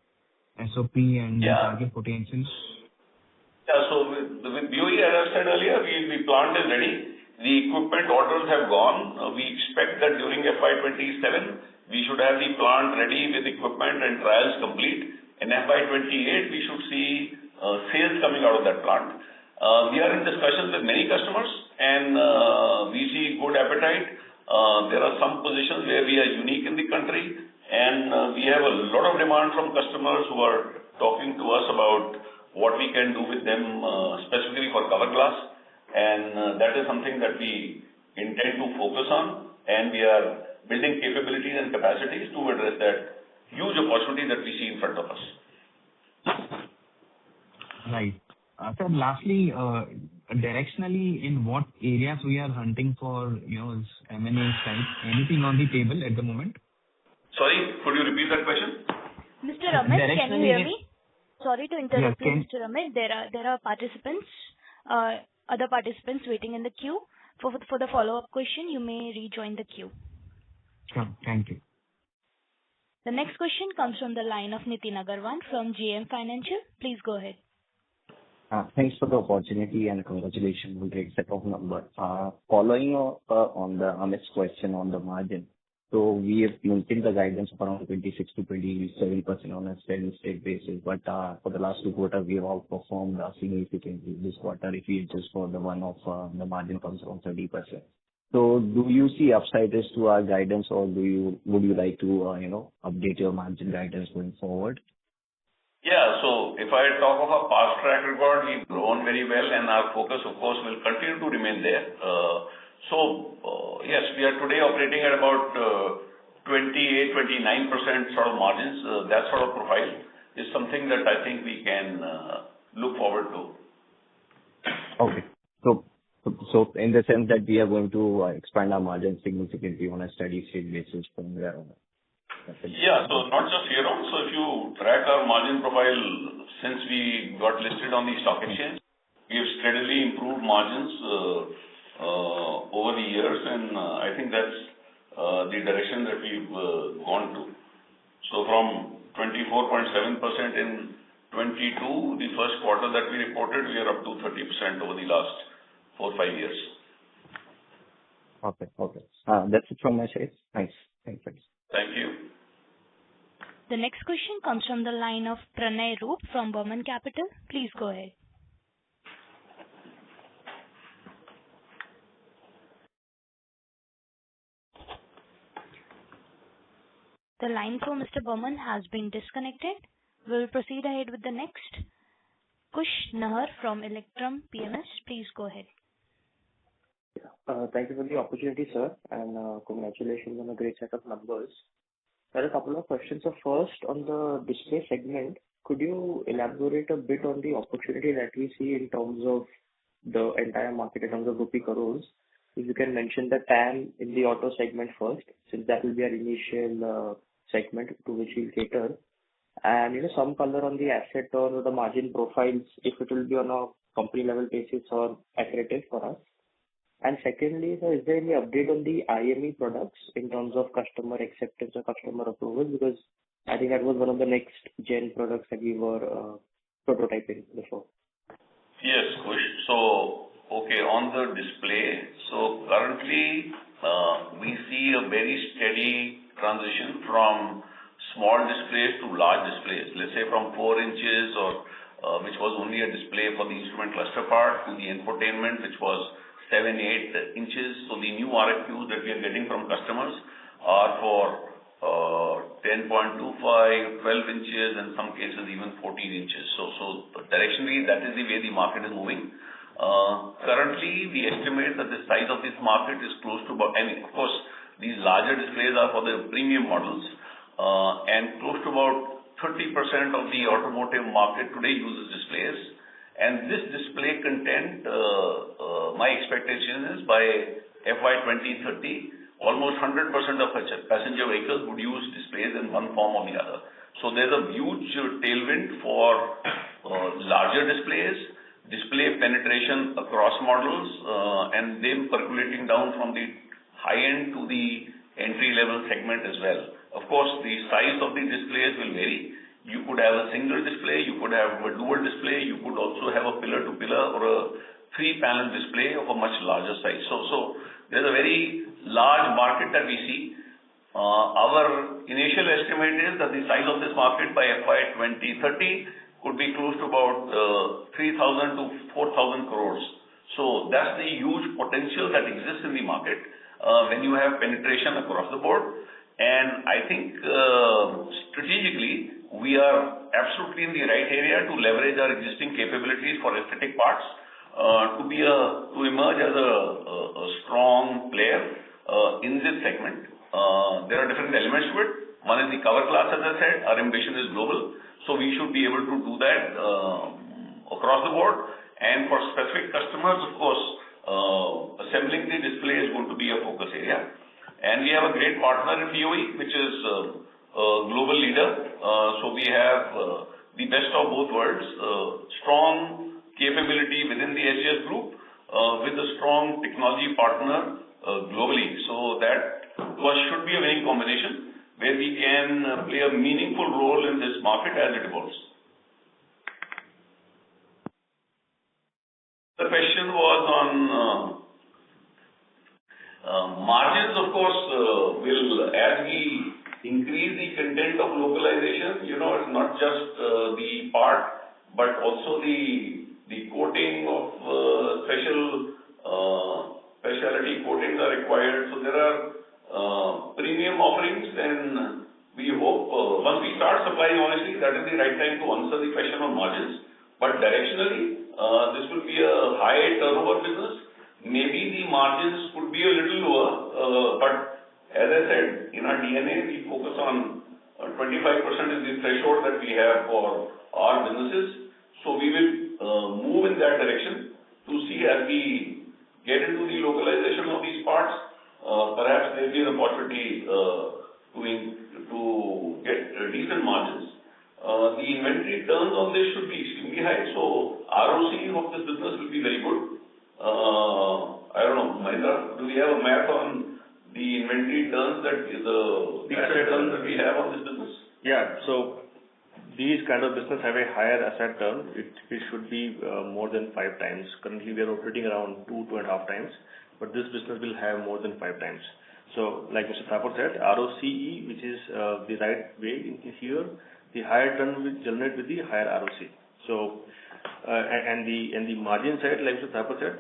SOP and target potentials? Yeah, so with BOE, as I said earlier, the plant is ready. The equipment orders have gone. We expect that during FY27, we should have the plant ready with equipment and trials complete. In FY28, we should see sales coming out of that plant. We are in discussions with many customers, and we see good appetite. There are some positions where we are unique in the country, and we have a lot of demand from customers who are talking to us about what we can do with them, specifically for cover glass. And that is something that we intend to focus on, and we are building capabilities and capacities to address that huge opportunity that we see in front of us. Right. Sir, lastly, directionally, in what areas we are hunting for, M&A side? Anything on the table at the moment? Sorry, could you repeat that question? Mr. Amit, can you hear me? Sorry to interrupt you, Mr. Amit. There are participants, other participants waiting in the queue. For the follow-up question, you may rejoin the queue. Sure. Thank you. The next question comes from the line of Nitin Agarwal from JM Financial. Please go ahead. Thanks for the opportunity and congratulations on the great set of numbers. Following on the Amit's question on the margin, so we have maintained the guidance of around 26 to 27% on a steady state basis, but for the last 2 quarters, we have outperformed significantly this quarter. If we adjust for the one-off, the margin comes around 30%. So do you see upside risk to our guidance, or would you like to update your margin guidance going forward? Yeah. So if I talk of our past track record, we've grown very well, and our focus, of course, will continue to remain there. Yes, we are today operating at about 28-29% sort of margins. That sort of profile is something that I think we can look forward to. Okay. So in the sense that we are going to expand our margins significantly on a steady state basis from there on. Yeah. So not just here on. So if you track our margin profile since we got listed on the stock exchange, we have steadily improved margins over the years, and I think that's the direction that we've gone to. So from 24.7% in 22, the first quarter that we reported, we are up to 30% over the last 4-5 years. Okay. That's it from my side. Thanks. Thank you. The next question comes from the line of Pranay Roop from Burman Capital. Please go ahead. The line for Mr. Burman has been disconnected. We will proceed ahead with the next. Kush Nahar from Electrum PMS. Please go ahead. Thank you for the opportunity, sir, and congratulations on a great set of numbers. There are a couple of questions. So first, on the display segment, could you elaborate a bit on the opportunity that we see in terms of the entire market in terms of rupee crores? If you can mention the TAM in the auto segment first, since that will be our initial segment to which we'll cater. And some color on the asset or the margin profiles, if it will be on a company level basis or accretive for us. And secondly, sir, is there any update on the IME products in terms of customer acceptance or customer approval? Because I think that was one of the next gen products that we were prototyping before. Yes, Kush. So, okay, on the display, so currently we see a very steady transition from small displays to large displays. Let's say from 4 inches or which was only a display for the instrument cluster part, to the infotainment, which was 7, 8 inches. So the new RFQs that we are getting from customers are for 10.25, 12 inches, and some cases even 14 inches. So directionally, that is the way the market is moving. Currently, we estimate that the size of this market is close to about, I mean, of course, these larger displays are for the premium models, and close to about 30% of the automotive market today uses displays. And this display content, my expectation is by FY 2030, almost 100% of passenger vehicles would use displays in one form or the other. So there's a huge tailwind for larger displays, display penetration across models, and them percolating down from the high end to the entry-level segment as well. Of course, the size of the displays will vary. You could have a single display, you could have a dual display, you could also have a pillar-to-pillar or a 3-panel display of a much larger size. So there's a very large market that we see. Our initial estimate is that the size of this market by FY 2030 could be close to about 3,000 to 4,000 crores. So that's the huge potential that exists in the market when you have penetration across the board. And I think strategically, we are absolutely in the right area to leverage our existing capabilities for aesthetic parts to emerge as a strong player in this segment. There are different elements to it. One is the cover glass, as I said. Our ambition is global, so we should be able to do that across the board. And for specific customers, of course, assembling the display is going to be a focus area. And we have a great partner in BOE, which is a global leader. So we have the best of both worlds, strong capability within the SJS group with a strong technology partner globally. So that should be a winning combination where we can play a meaningful role in this market as it evolves. The question was on margins, of course, as we increase the content of localization, it's not just the part, but also the coating of specialty coatings are required. So there are premium offerings, and we hope once we start supplying, honestly, that is the right time to answer the question on margins. But directionally, this will be a high turnover business. Maybe the margins could be a little lower, but as I said, in our DNA, we focus on 25% is the threshold that we have for our businesses. So we will move in that direction to see as we get into the localization of these parts, perhaps there will be an opportunity to get decent margins. The inventory turns on this should be extremely high, so ROC of this business will be very good. I don't know, Mahendra, do we have a math on the inventory turns that the asset turns that we have on this business? Yeah, so these kind of business have a higher asset turn. It should be more than 5 times. Currently, we are operating around 2.5 times, but this business will have more than 5 times. So, like Mr. Thapar said, ROCE, which is the right way here, the higher turn will generate with the higher ROC. So, and the margin side, like Mr. Thapar said,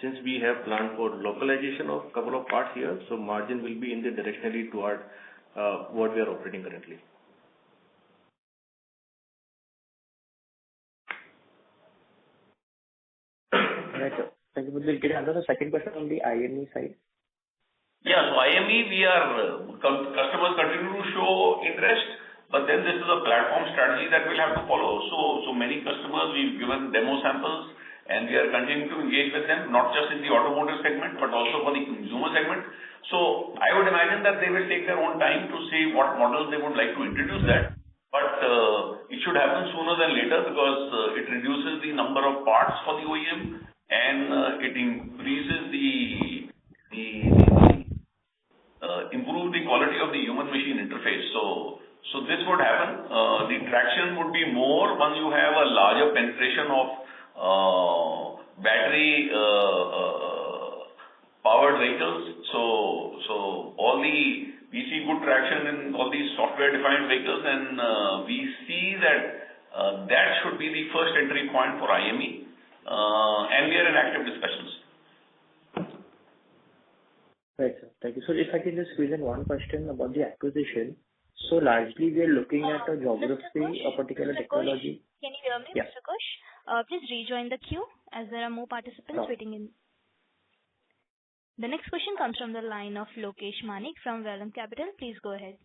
since we have planned for localization of a couple of parts here, so margin will be in the directionally toward what we are operating currently. Right, sir. Thank you. We'll get another second question on the IME side. Yeah, so IME, customers continue to show interest, but then this is a platform strategy that we'll have to follow. So many customers, we've given demo samples, and we are continuing to engage with them, not just in the automotive segment, but also for the consumer segment. So I would imagine that they will take their own time to see what models they would like to introduce that. But it should happen sooner than later because it reduces the number of parts for the OEM, and and it increases improve the quality of the human-machine interface. So this would happen. The traction would be more once you have a larger penetration of battery powered vehicles. So we see good traction in all these software-defined vehicles, and we see that that should be the first entry point for IME, and we are in active discussions. Right, sir. Thank you. So if I can just squeeze in one question about the acquisition. So largely we are looking at a geography, a particular technology. Can you hear me, Yeah. Mr. Kush? Please rejoin the queue as there are more participants waiting in. The next question comes from the line of Lokesh Manik from Vellum Capital. Please go ahead.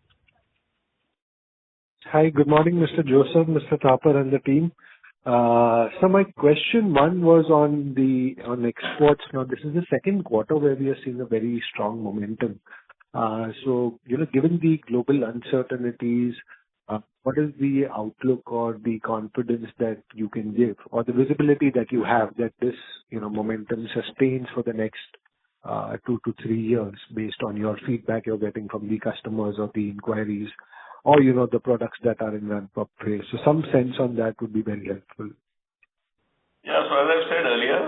Hi, good morning, Mr. Joseph, Mr. Thapar, and the team. So my question one was on exports. Now, this is the second quarter where we are seeing a very strong momentum. So, given the global uncertainties, what is the outlook or the confidence that you can give, or the visibility that you have that this, momentum sustains for the next 2 to 3 years based on your feedback you're getting from the customers or the inquiries, or the products that are in ramp-up phase? So some sense on that would be very helpful. Yeah, so as I said earlier,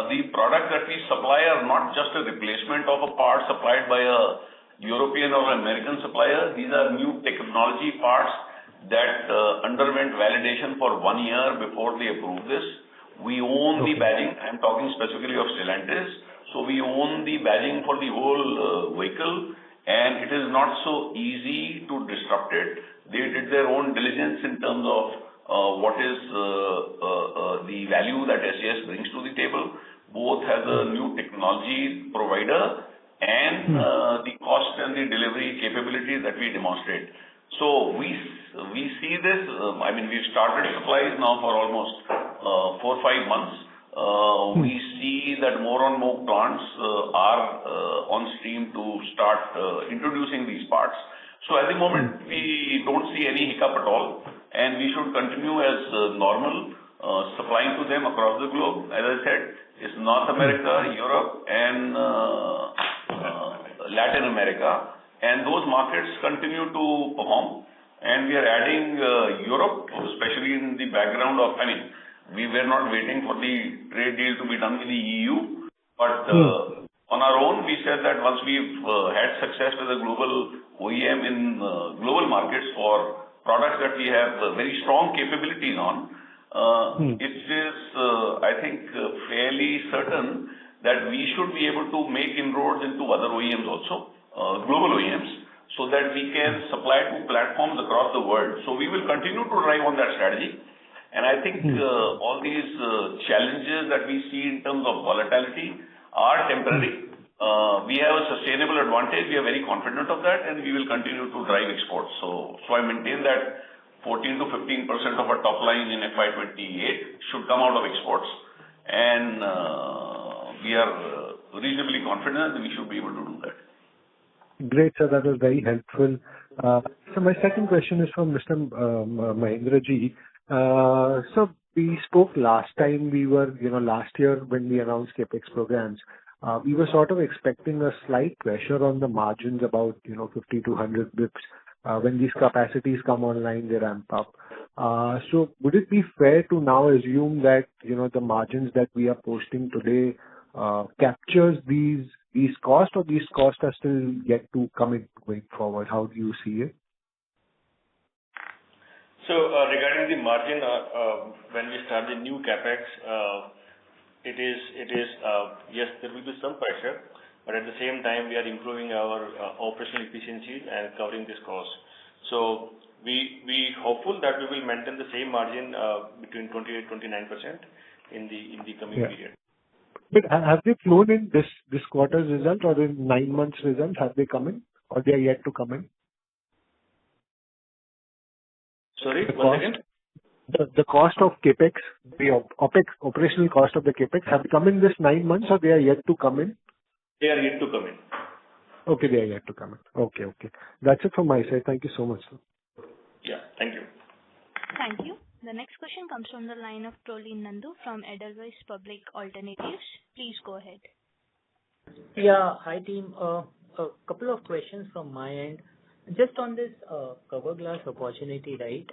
the products that we supply are not just a replacement of a part supplied by a European or American supplier. These are new technology parts that underwent validation for 1 year before they approved this. We own the badging. I'm talking specifically of Stellantis. So we own the badging for the whole vehicle, and it is not so easy to disrupt it. They did their own diligence in terms of what is the value that SJS brings to the table, both as a new technology provider and the cost and the delivery capabilities that we demonstrate. So we see this. We've started supplies now for almost 4 or 5 months. We see that more and more plants are on stream to start introducing these parts. So at the moment, we don't see any hiccup at all, and we should continue as normal, supplying to them across the globe. As I said, it's North America, Europe, and Latin America, and those markets continue to perform. And we are adding Europe, especially in the background of, we were not waiting for the trade deal to be done with the EU, but on our own, we said that once we've had success with a global OEM in global markets for products that we have very strong capabilities on, it is, I think, fairly certain that we should be able to make inroads into other OEMs also, global OEMs, so that we can supply to platforms across the world. So we will continue to drive on that strategy. And I think all these challenges that we see in terms of volatility are temporary. We have a sustainable advantage. We are very confident of that, and we will continue to drive exports. So I maintain that 14 to 15% of our top line in FY28 should come out of exports. And we are reasonably confident that we should be able to do that. Great, sir. That was very helpful. So my second question is from Mr. Mahendra ji. So we spoke last time we were, last year when we announced CapEx programs, we were sort of expecting a slight pressure on the margins, about, 50 to 100 bips. When these capacities come online, they ramp up. So would it be fair to now assume that, the margins that we are posting today captures these costs, or these costs are still yet to come in going forward? How do you see it? So regarding the margin, when we start the new capex, it is yes, there will be some pressure, but at the same time we are improving our operational efficiencies and covering this cost. So we hopeful that we will maintain the same margin between 28-29% in the coming period. But have they flown in this quarter's result, or in 9 months' result? Have they come in, or they are yet to come in? Sorry, once again? The cost of capex, the operational cost of the capex, have come in this 9 months, or they are yet to come in? They are yet to come in. Okay, they are yet to come in. Okay. That's it from my side. Thank you so much, sir. Yeah, thank you. Thank you. The next question comes from the line of Prolin Nandu from Edelweiss Public Alternatives. Please go ahead. Yeah. Hi, team. A couple of questions from my end. Just on this cover glass opportunity, right?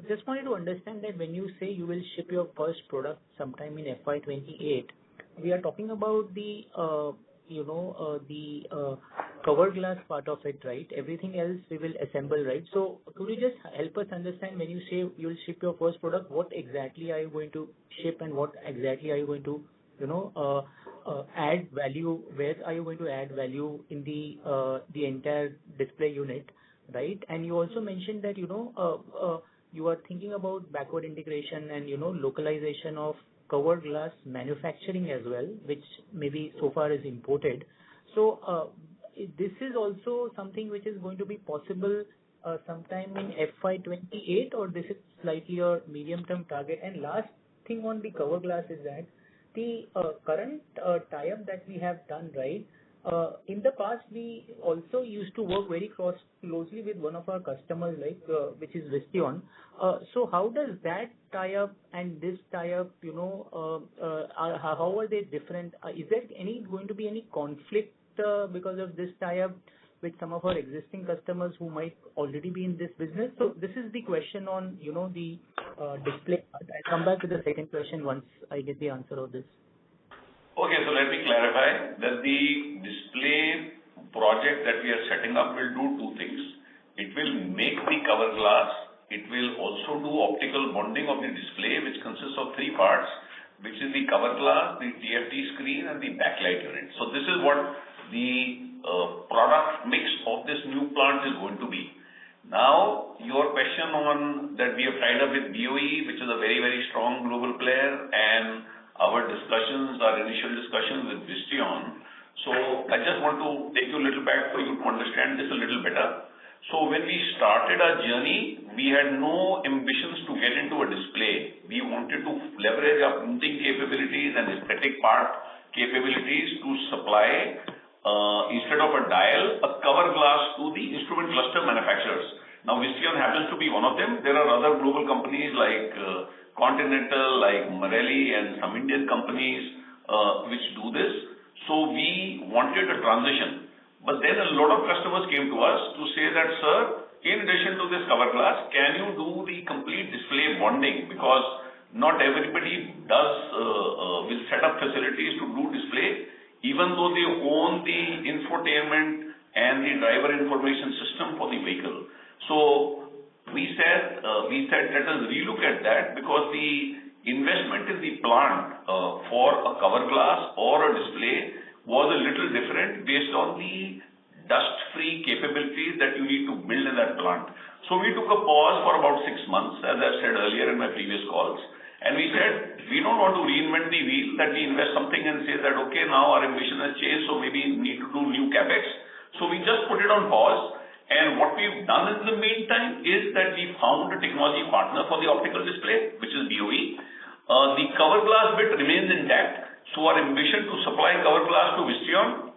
Just wanted to understand that when you say you will ship your first product sometime in FY28, we are talking about the cover glass part of it, right? Everything else we will assemble, right? So could you just help us understand when you say you'll ship your first product, what exactly are you going to ship and what exactly are you going to, add value? Where are you going to add value in the entire display unit, right? And you also mentioned that, you are thinking about backward integration and, localization of cover glass manufacturing as well, which maybe so far is imported. So this is also something which is going to be possible sometime in FY28, or this is slightly your medium-term target? And last thing on the cover glass is that the current tie-up that we have done, right? In the past, we also used to work very closely with one of our customers, like which is Visteon. So how does that tie-up and this tie-up, how are they different? Is there going to be any conflict because of this tie-up with some of our existing customers who might already be in this business? So this is the question on, the display. I'll come back to the second question once I get the answer of this. Okay, so let me clarify that the display project that we are setting up will do two things. It will make the cover glass. It will also do optical bonding of the display, which consists of three parts, which is the cover glass, the TFT screen, and the backlight unit. So this is what the product mix of this new plant is going to be. Now, your question on that we have tied up with BOE, which is a very, very strong global player, and our initial discussions with Visteon. So I just want to take you a little back for you to understand this a little better. So when we started our journey, we had no ambitions to get into a display. We wanted to leverage our printing capabilities and aesthetic part capabilities to supply, instead of a dial, a cover glass to the instrument cluster manufacturers. Now, Visteon happens to be one of them. There are other global companies like Continental, like Marelli, and some Indian companies which do this. So we wanted a transition. But then a lot of customers came to us to say that, sir, in addition to this cover glass, can you do the complete display bonding? Because not everybody will set up facilities to do display, even though they own the infotainment and the driver information system for the vehicle. So we said let us relook at that, because the investment in the plant for a cover glass or a display was a little different based on the dust-free capabilities that you need to build in that plant. So we took a pause for about 6 months, as I've said earlier in my previous calls. And we said, we don't want to reinvent the wheel, that we invest something and say that, okay, now our ambition has changed, so maybe we need to do new capex. So we just put it on pause. And what we've done in the meantime is that we found a technology partner for the optical display, which is BOE. The cover glass bit remains intact. So our ambition to supply cover glass to Visteon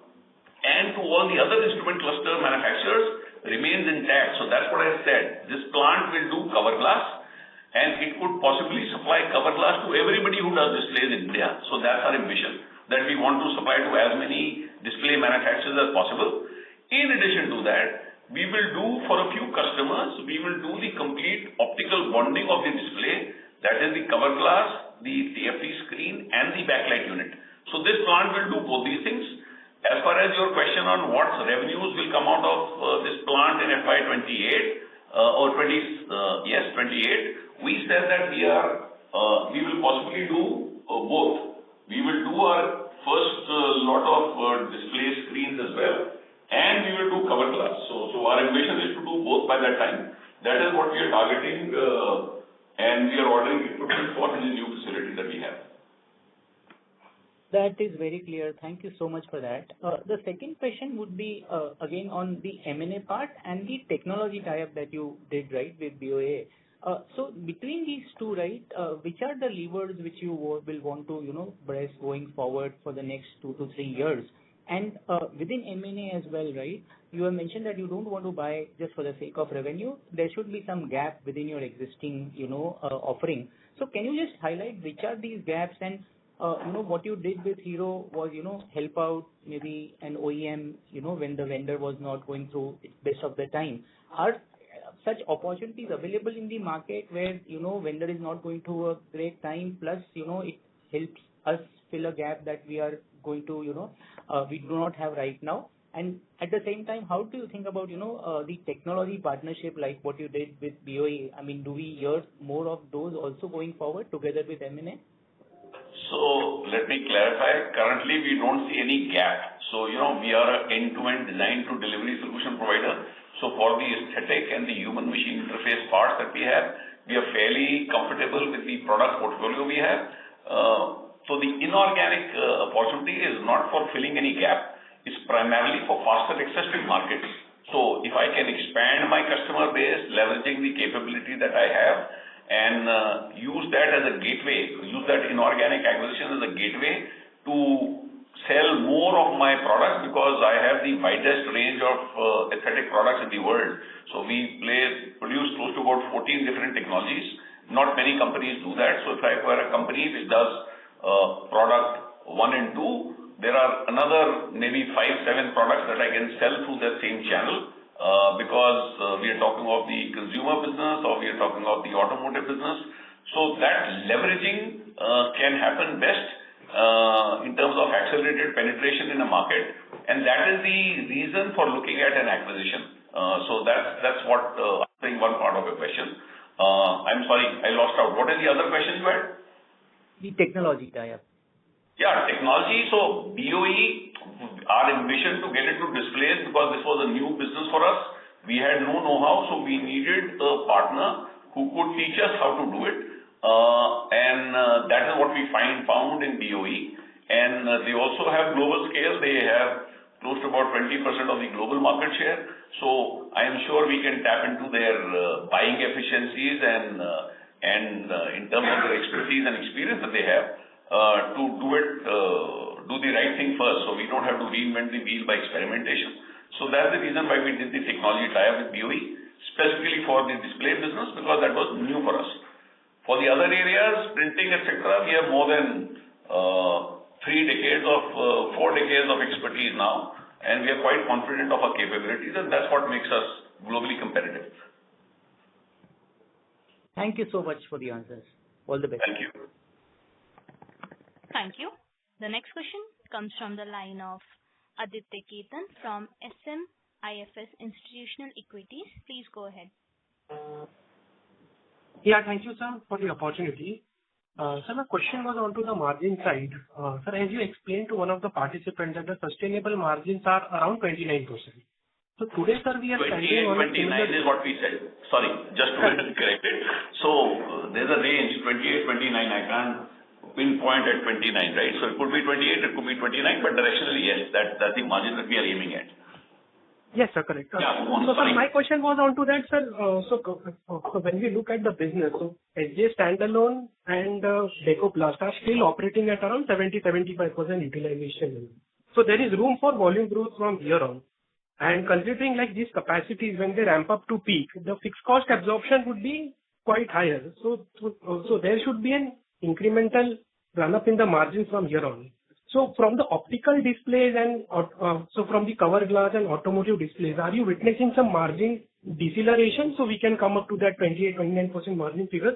and to all the other instrument cluster manufacturers remains intact. So that's what I said. This plant will do cover glass, and it could possibly supply cover glass to everybody who does displays in India. So that's our ambition, that we want to supply to as many display manufacturers as possible. In addition to that, we will do for a few customers, we will do the complete optical bonding of the display, that is the cover glass, the TFT screen, and the backlight unit. So this plant will do both these things. As far as your question on what revenues will come out of this plant in FY28 or 28, we said that we will possibly do both. We will do our first lot of display screens as well, and we will do cover glass. So our ambition is to do both by that time. That is what we are targeting, and we are ordering equipment for the new facility that we have. That is very clear. Thank you so much for that. The second question would be, again, on the M&A part and the technology tie-up that you did, right, with BOA. So between these two, right, which are the levers which you will want to, press going forward for the next 2 to 3 years? And within M&A as well, right? You have mentioned that you don't want to buy just for the sake of revenue. There should be some gap within your existing, offering. So can you just highlight which are these gaps and, what you did with Hero was, help out maybe an OEM, when the vendor was not going through its best of the time. Are such opportunities available in the market where, vendor is not going through a great time, plus, it helps us fill a gap that we are going to, we do not have right now? And at the same time, how do you think about, the technology partnership like what you did with BOE? I mean, do we hear more of those also going forward together with M&A? So let me clarify. Currently, we don't see any gap. So, we are an end-to-end design to delivery solution provider. So for the aesthetic and the human machine interface parts that we have, we are fairly comfortable with the product portfolio we have. So the inorganic opportunity is not for filling any gap. It's primarily for faster access to markets. So if I can expand my customer base, leveraging the capability that I have, and use that as a gateway, use that inorganic acquisition as a gateway to sell more of my products, because I have the widest range of aesthetic products in the world. So we produce close to about 14 different technologies. Not many companies do that. So if I acquire a company which does product 1 and 2, there are another maybe 5-7 products that I can sell through that same channel, because we are talking of the consumer business or we are talking of the automotive business. So that leveraging can happen best in terms of accelerated penetration in a market, and that is the reason for looking at an acquisition. So that's what answering one part of your question. I'm sorry, I lost out. What is the other question you had? The technology tie-up. Yeah, technology. So BOE, our ambition to get into displays, because this was a new business for us. We had no know-how, so we needed a partner who could teach us how to do it. And that is what we found in BOE. And they also have global scale. They have close to about 20% of the global market share. So I am sure we can tap into their buying efficiencies and in terms of their expertise and experience that they have to do the right thing first. So we don't have to reinvent the wheel by experimentation. So that's the reason why we did the technology tie-up with BOE, specifically for the display business, because that was new for us. For the other areas, printing, etc., we have more than 4 decades of expertise now, and we are quite confident of our capabilities, and that's what makes us globally competitive. Thank you so much for the answers. All the best. Thank you. Thank you. The next question comes from the line of Aditya Ketan from SMIFS Institutional Equities. Please go ahead. Yeah, thank you, sir, for the opportunity. Sir, my question was onto the margin side. Sir, as you explained to one of the participants that the sustainable margins are around 29%. So today, sir, we are standing on 29 is what we said. Sorry, just to get corrected. So there's a range, 28, 29. I can't pinpoint at 29, right? So it could be 28, it could be 29, but directionally, yes, that's the margin that we are aiming at. Yes, sir, correct. Yeah, so sir, my question was onto that, sir. So when we look at the business, so SJS standalone and Decoplast are still operating at around 70-75% utilization level. So there is room for volume growth from here on. And considering like these capacities, when they ramp up to peak, the fixed cost absorption would be quite higher. So there should be an incremental run-up in the margins from here on. So from the optical displays and so from the cover glass and automotive displays, are you witnessing some margin deceleration so we can come up to that 28-29% margin figure?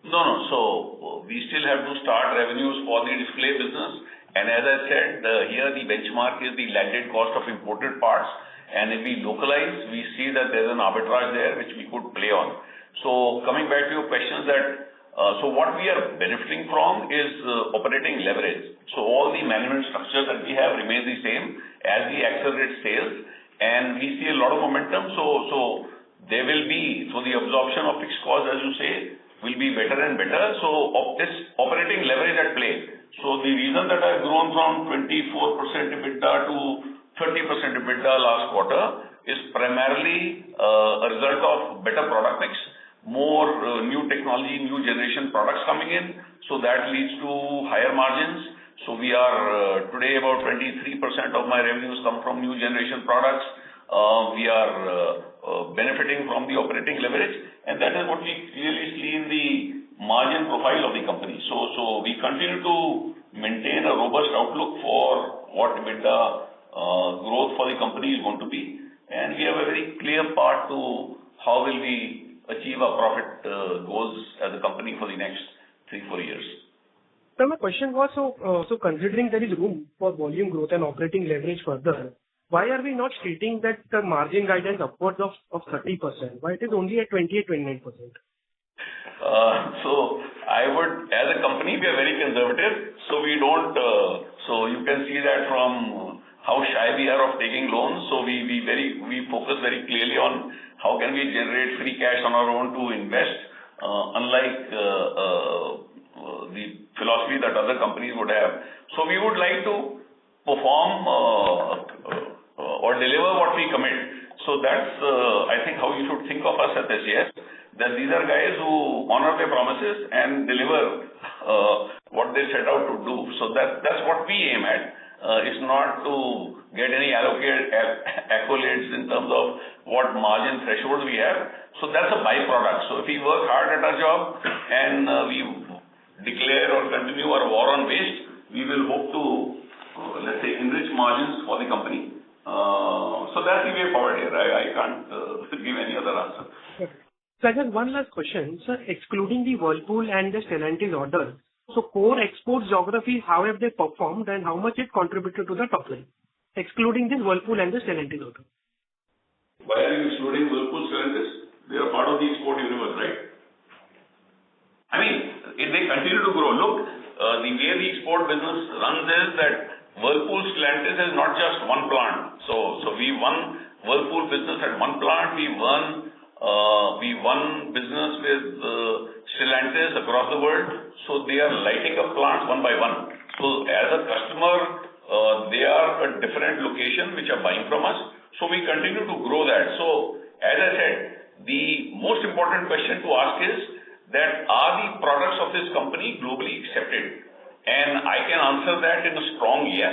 No. So we still have to start revenues for the display business. And as I said, here the benchmark is the landed cost of imported parts. And if we localize, we see that there's an arbitrage there which we could play on. So coming back to your questions that so what we are benefiting from is operating leverage. So all the management structure that we have remains the same as we accelerate sales, and we see a lot of momentum. So there will be, so the absorption of fixed costs, as you say, will be better and better. So this operating leverage at play. So the reason that I've grown from 24% EBITDA to 30% EBITDA last quarter is primarily a result of better product mix, more new technology, new generation products coming in. So that leads to higher margins. So we are today about 23% of my revenues come from new generation products. We are benefiting from the operating leverage, and that is what we clearly see in the margin profile of the company. So we continue to maintain a robust outlook for what EBITDA growth for the company is going to be, and we have a very clear path to how will we achieve our profit goals as a company for the next 3-4 years. So my question was, so considering there is room for volume growth and operating leverage further, why are we not stating that the margin guidance upwards of 30%? Why it is only at 28-29%? So I would, as a company, we are very conservative. So we don't, so you can see that from how shy we are of taking loans. So we focus very clearly on how can we generate free cash on our own to invest, unlike the philosophy that other companies would have. So we would like to perform or deliver what we commit. So that's, I think, how you should think of us at SJS, that these are guys who honor their promises and deliver what they set out to do. So that's what we aim at. It's not to get any accolades in terms of what margin thresholds we have. So that's a byproduct. So if we work hard at our job and we declare or continue our war on waste, we will hope to, let's say, enrich margins for the company. So that's the way forward here. I can't give any other answer. Okay. So I have one last question. Sir, excluding the Whirlpool and the Stellantis order, so core export geographies, how have they performed and how much it contributed to the top line, excluding this Whirlpool and the Stellantis order? Why are you excluding Whirlpool, Stellantis? They are part of the export universe, right? I mean, if they continue to grow, look, the way the export business runs is that Whirlpool Stellantis is not just one plant. So we won Whirlpool business at one plant. We won business with Stellantis across the world. So they are lighting up plants one by one. So as a customer, they are a different location which are buying from us. So we continue to grow that. So as I said, the most important question to ask is that are the products of this company globally accepted? And I can answer that in a strong yes.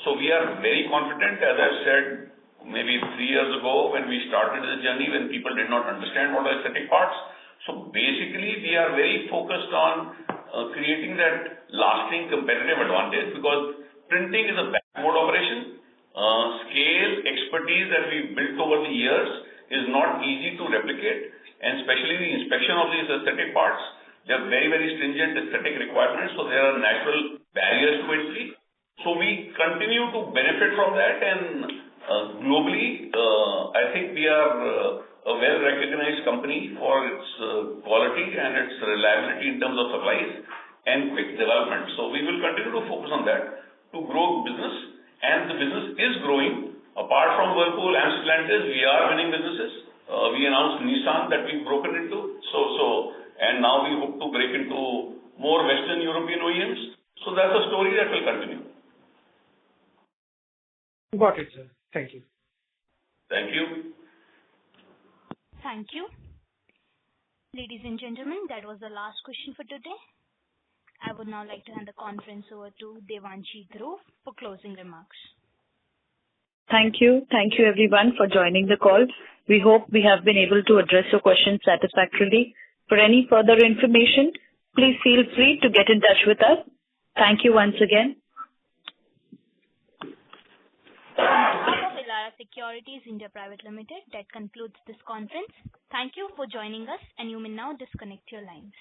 So we are very confident, as I've said maybe 3 years ago when we started this journey, when people did not understand what are aesthetic parts. So basically, we are very focused on creating that lasting competitive advantage, because printing is a backward operation. Scale, expertise that we've built over the years is not easy to replicate, and especially the inspection of these aesthetic parts. They are very, very stringent aesthetic requirements, so there are natural barriers to entry. So we continue to benefit from that, and globally, I think we are a well-recognized company for its quality and its reliability in terms of supplies and quick development. So we will continue to focus on that to grow business, and the business is growing. Apart from Whirlpool and Stellantis, we are winning businesses. We announced Nissan that we've broken into. And now we hope to break into more Western European OEMs. So that's a story that will continue. Got it, sir. Thank you. Thank you. Thank you. Ladies and gentlemen, that was the last question for today. I would now like to hand the conference over to Devanshi Dhruv for closing remarks. Thank you. Thank you everyone for joining the call. We hope we have been able to address your questions satisfactorily. For any further information, please feel free to get in touch with us. Thank you once again. On behalf of Elara Securities India Private Limited, that concludes this conference. Thank you for joining us, and you may now disconnect your lines.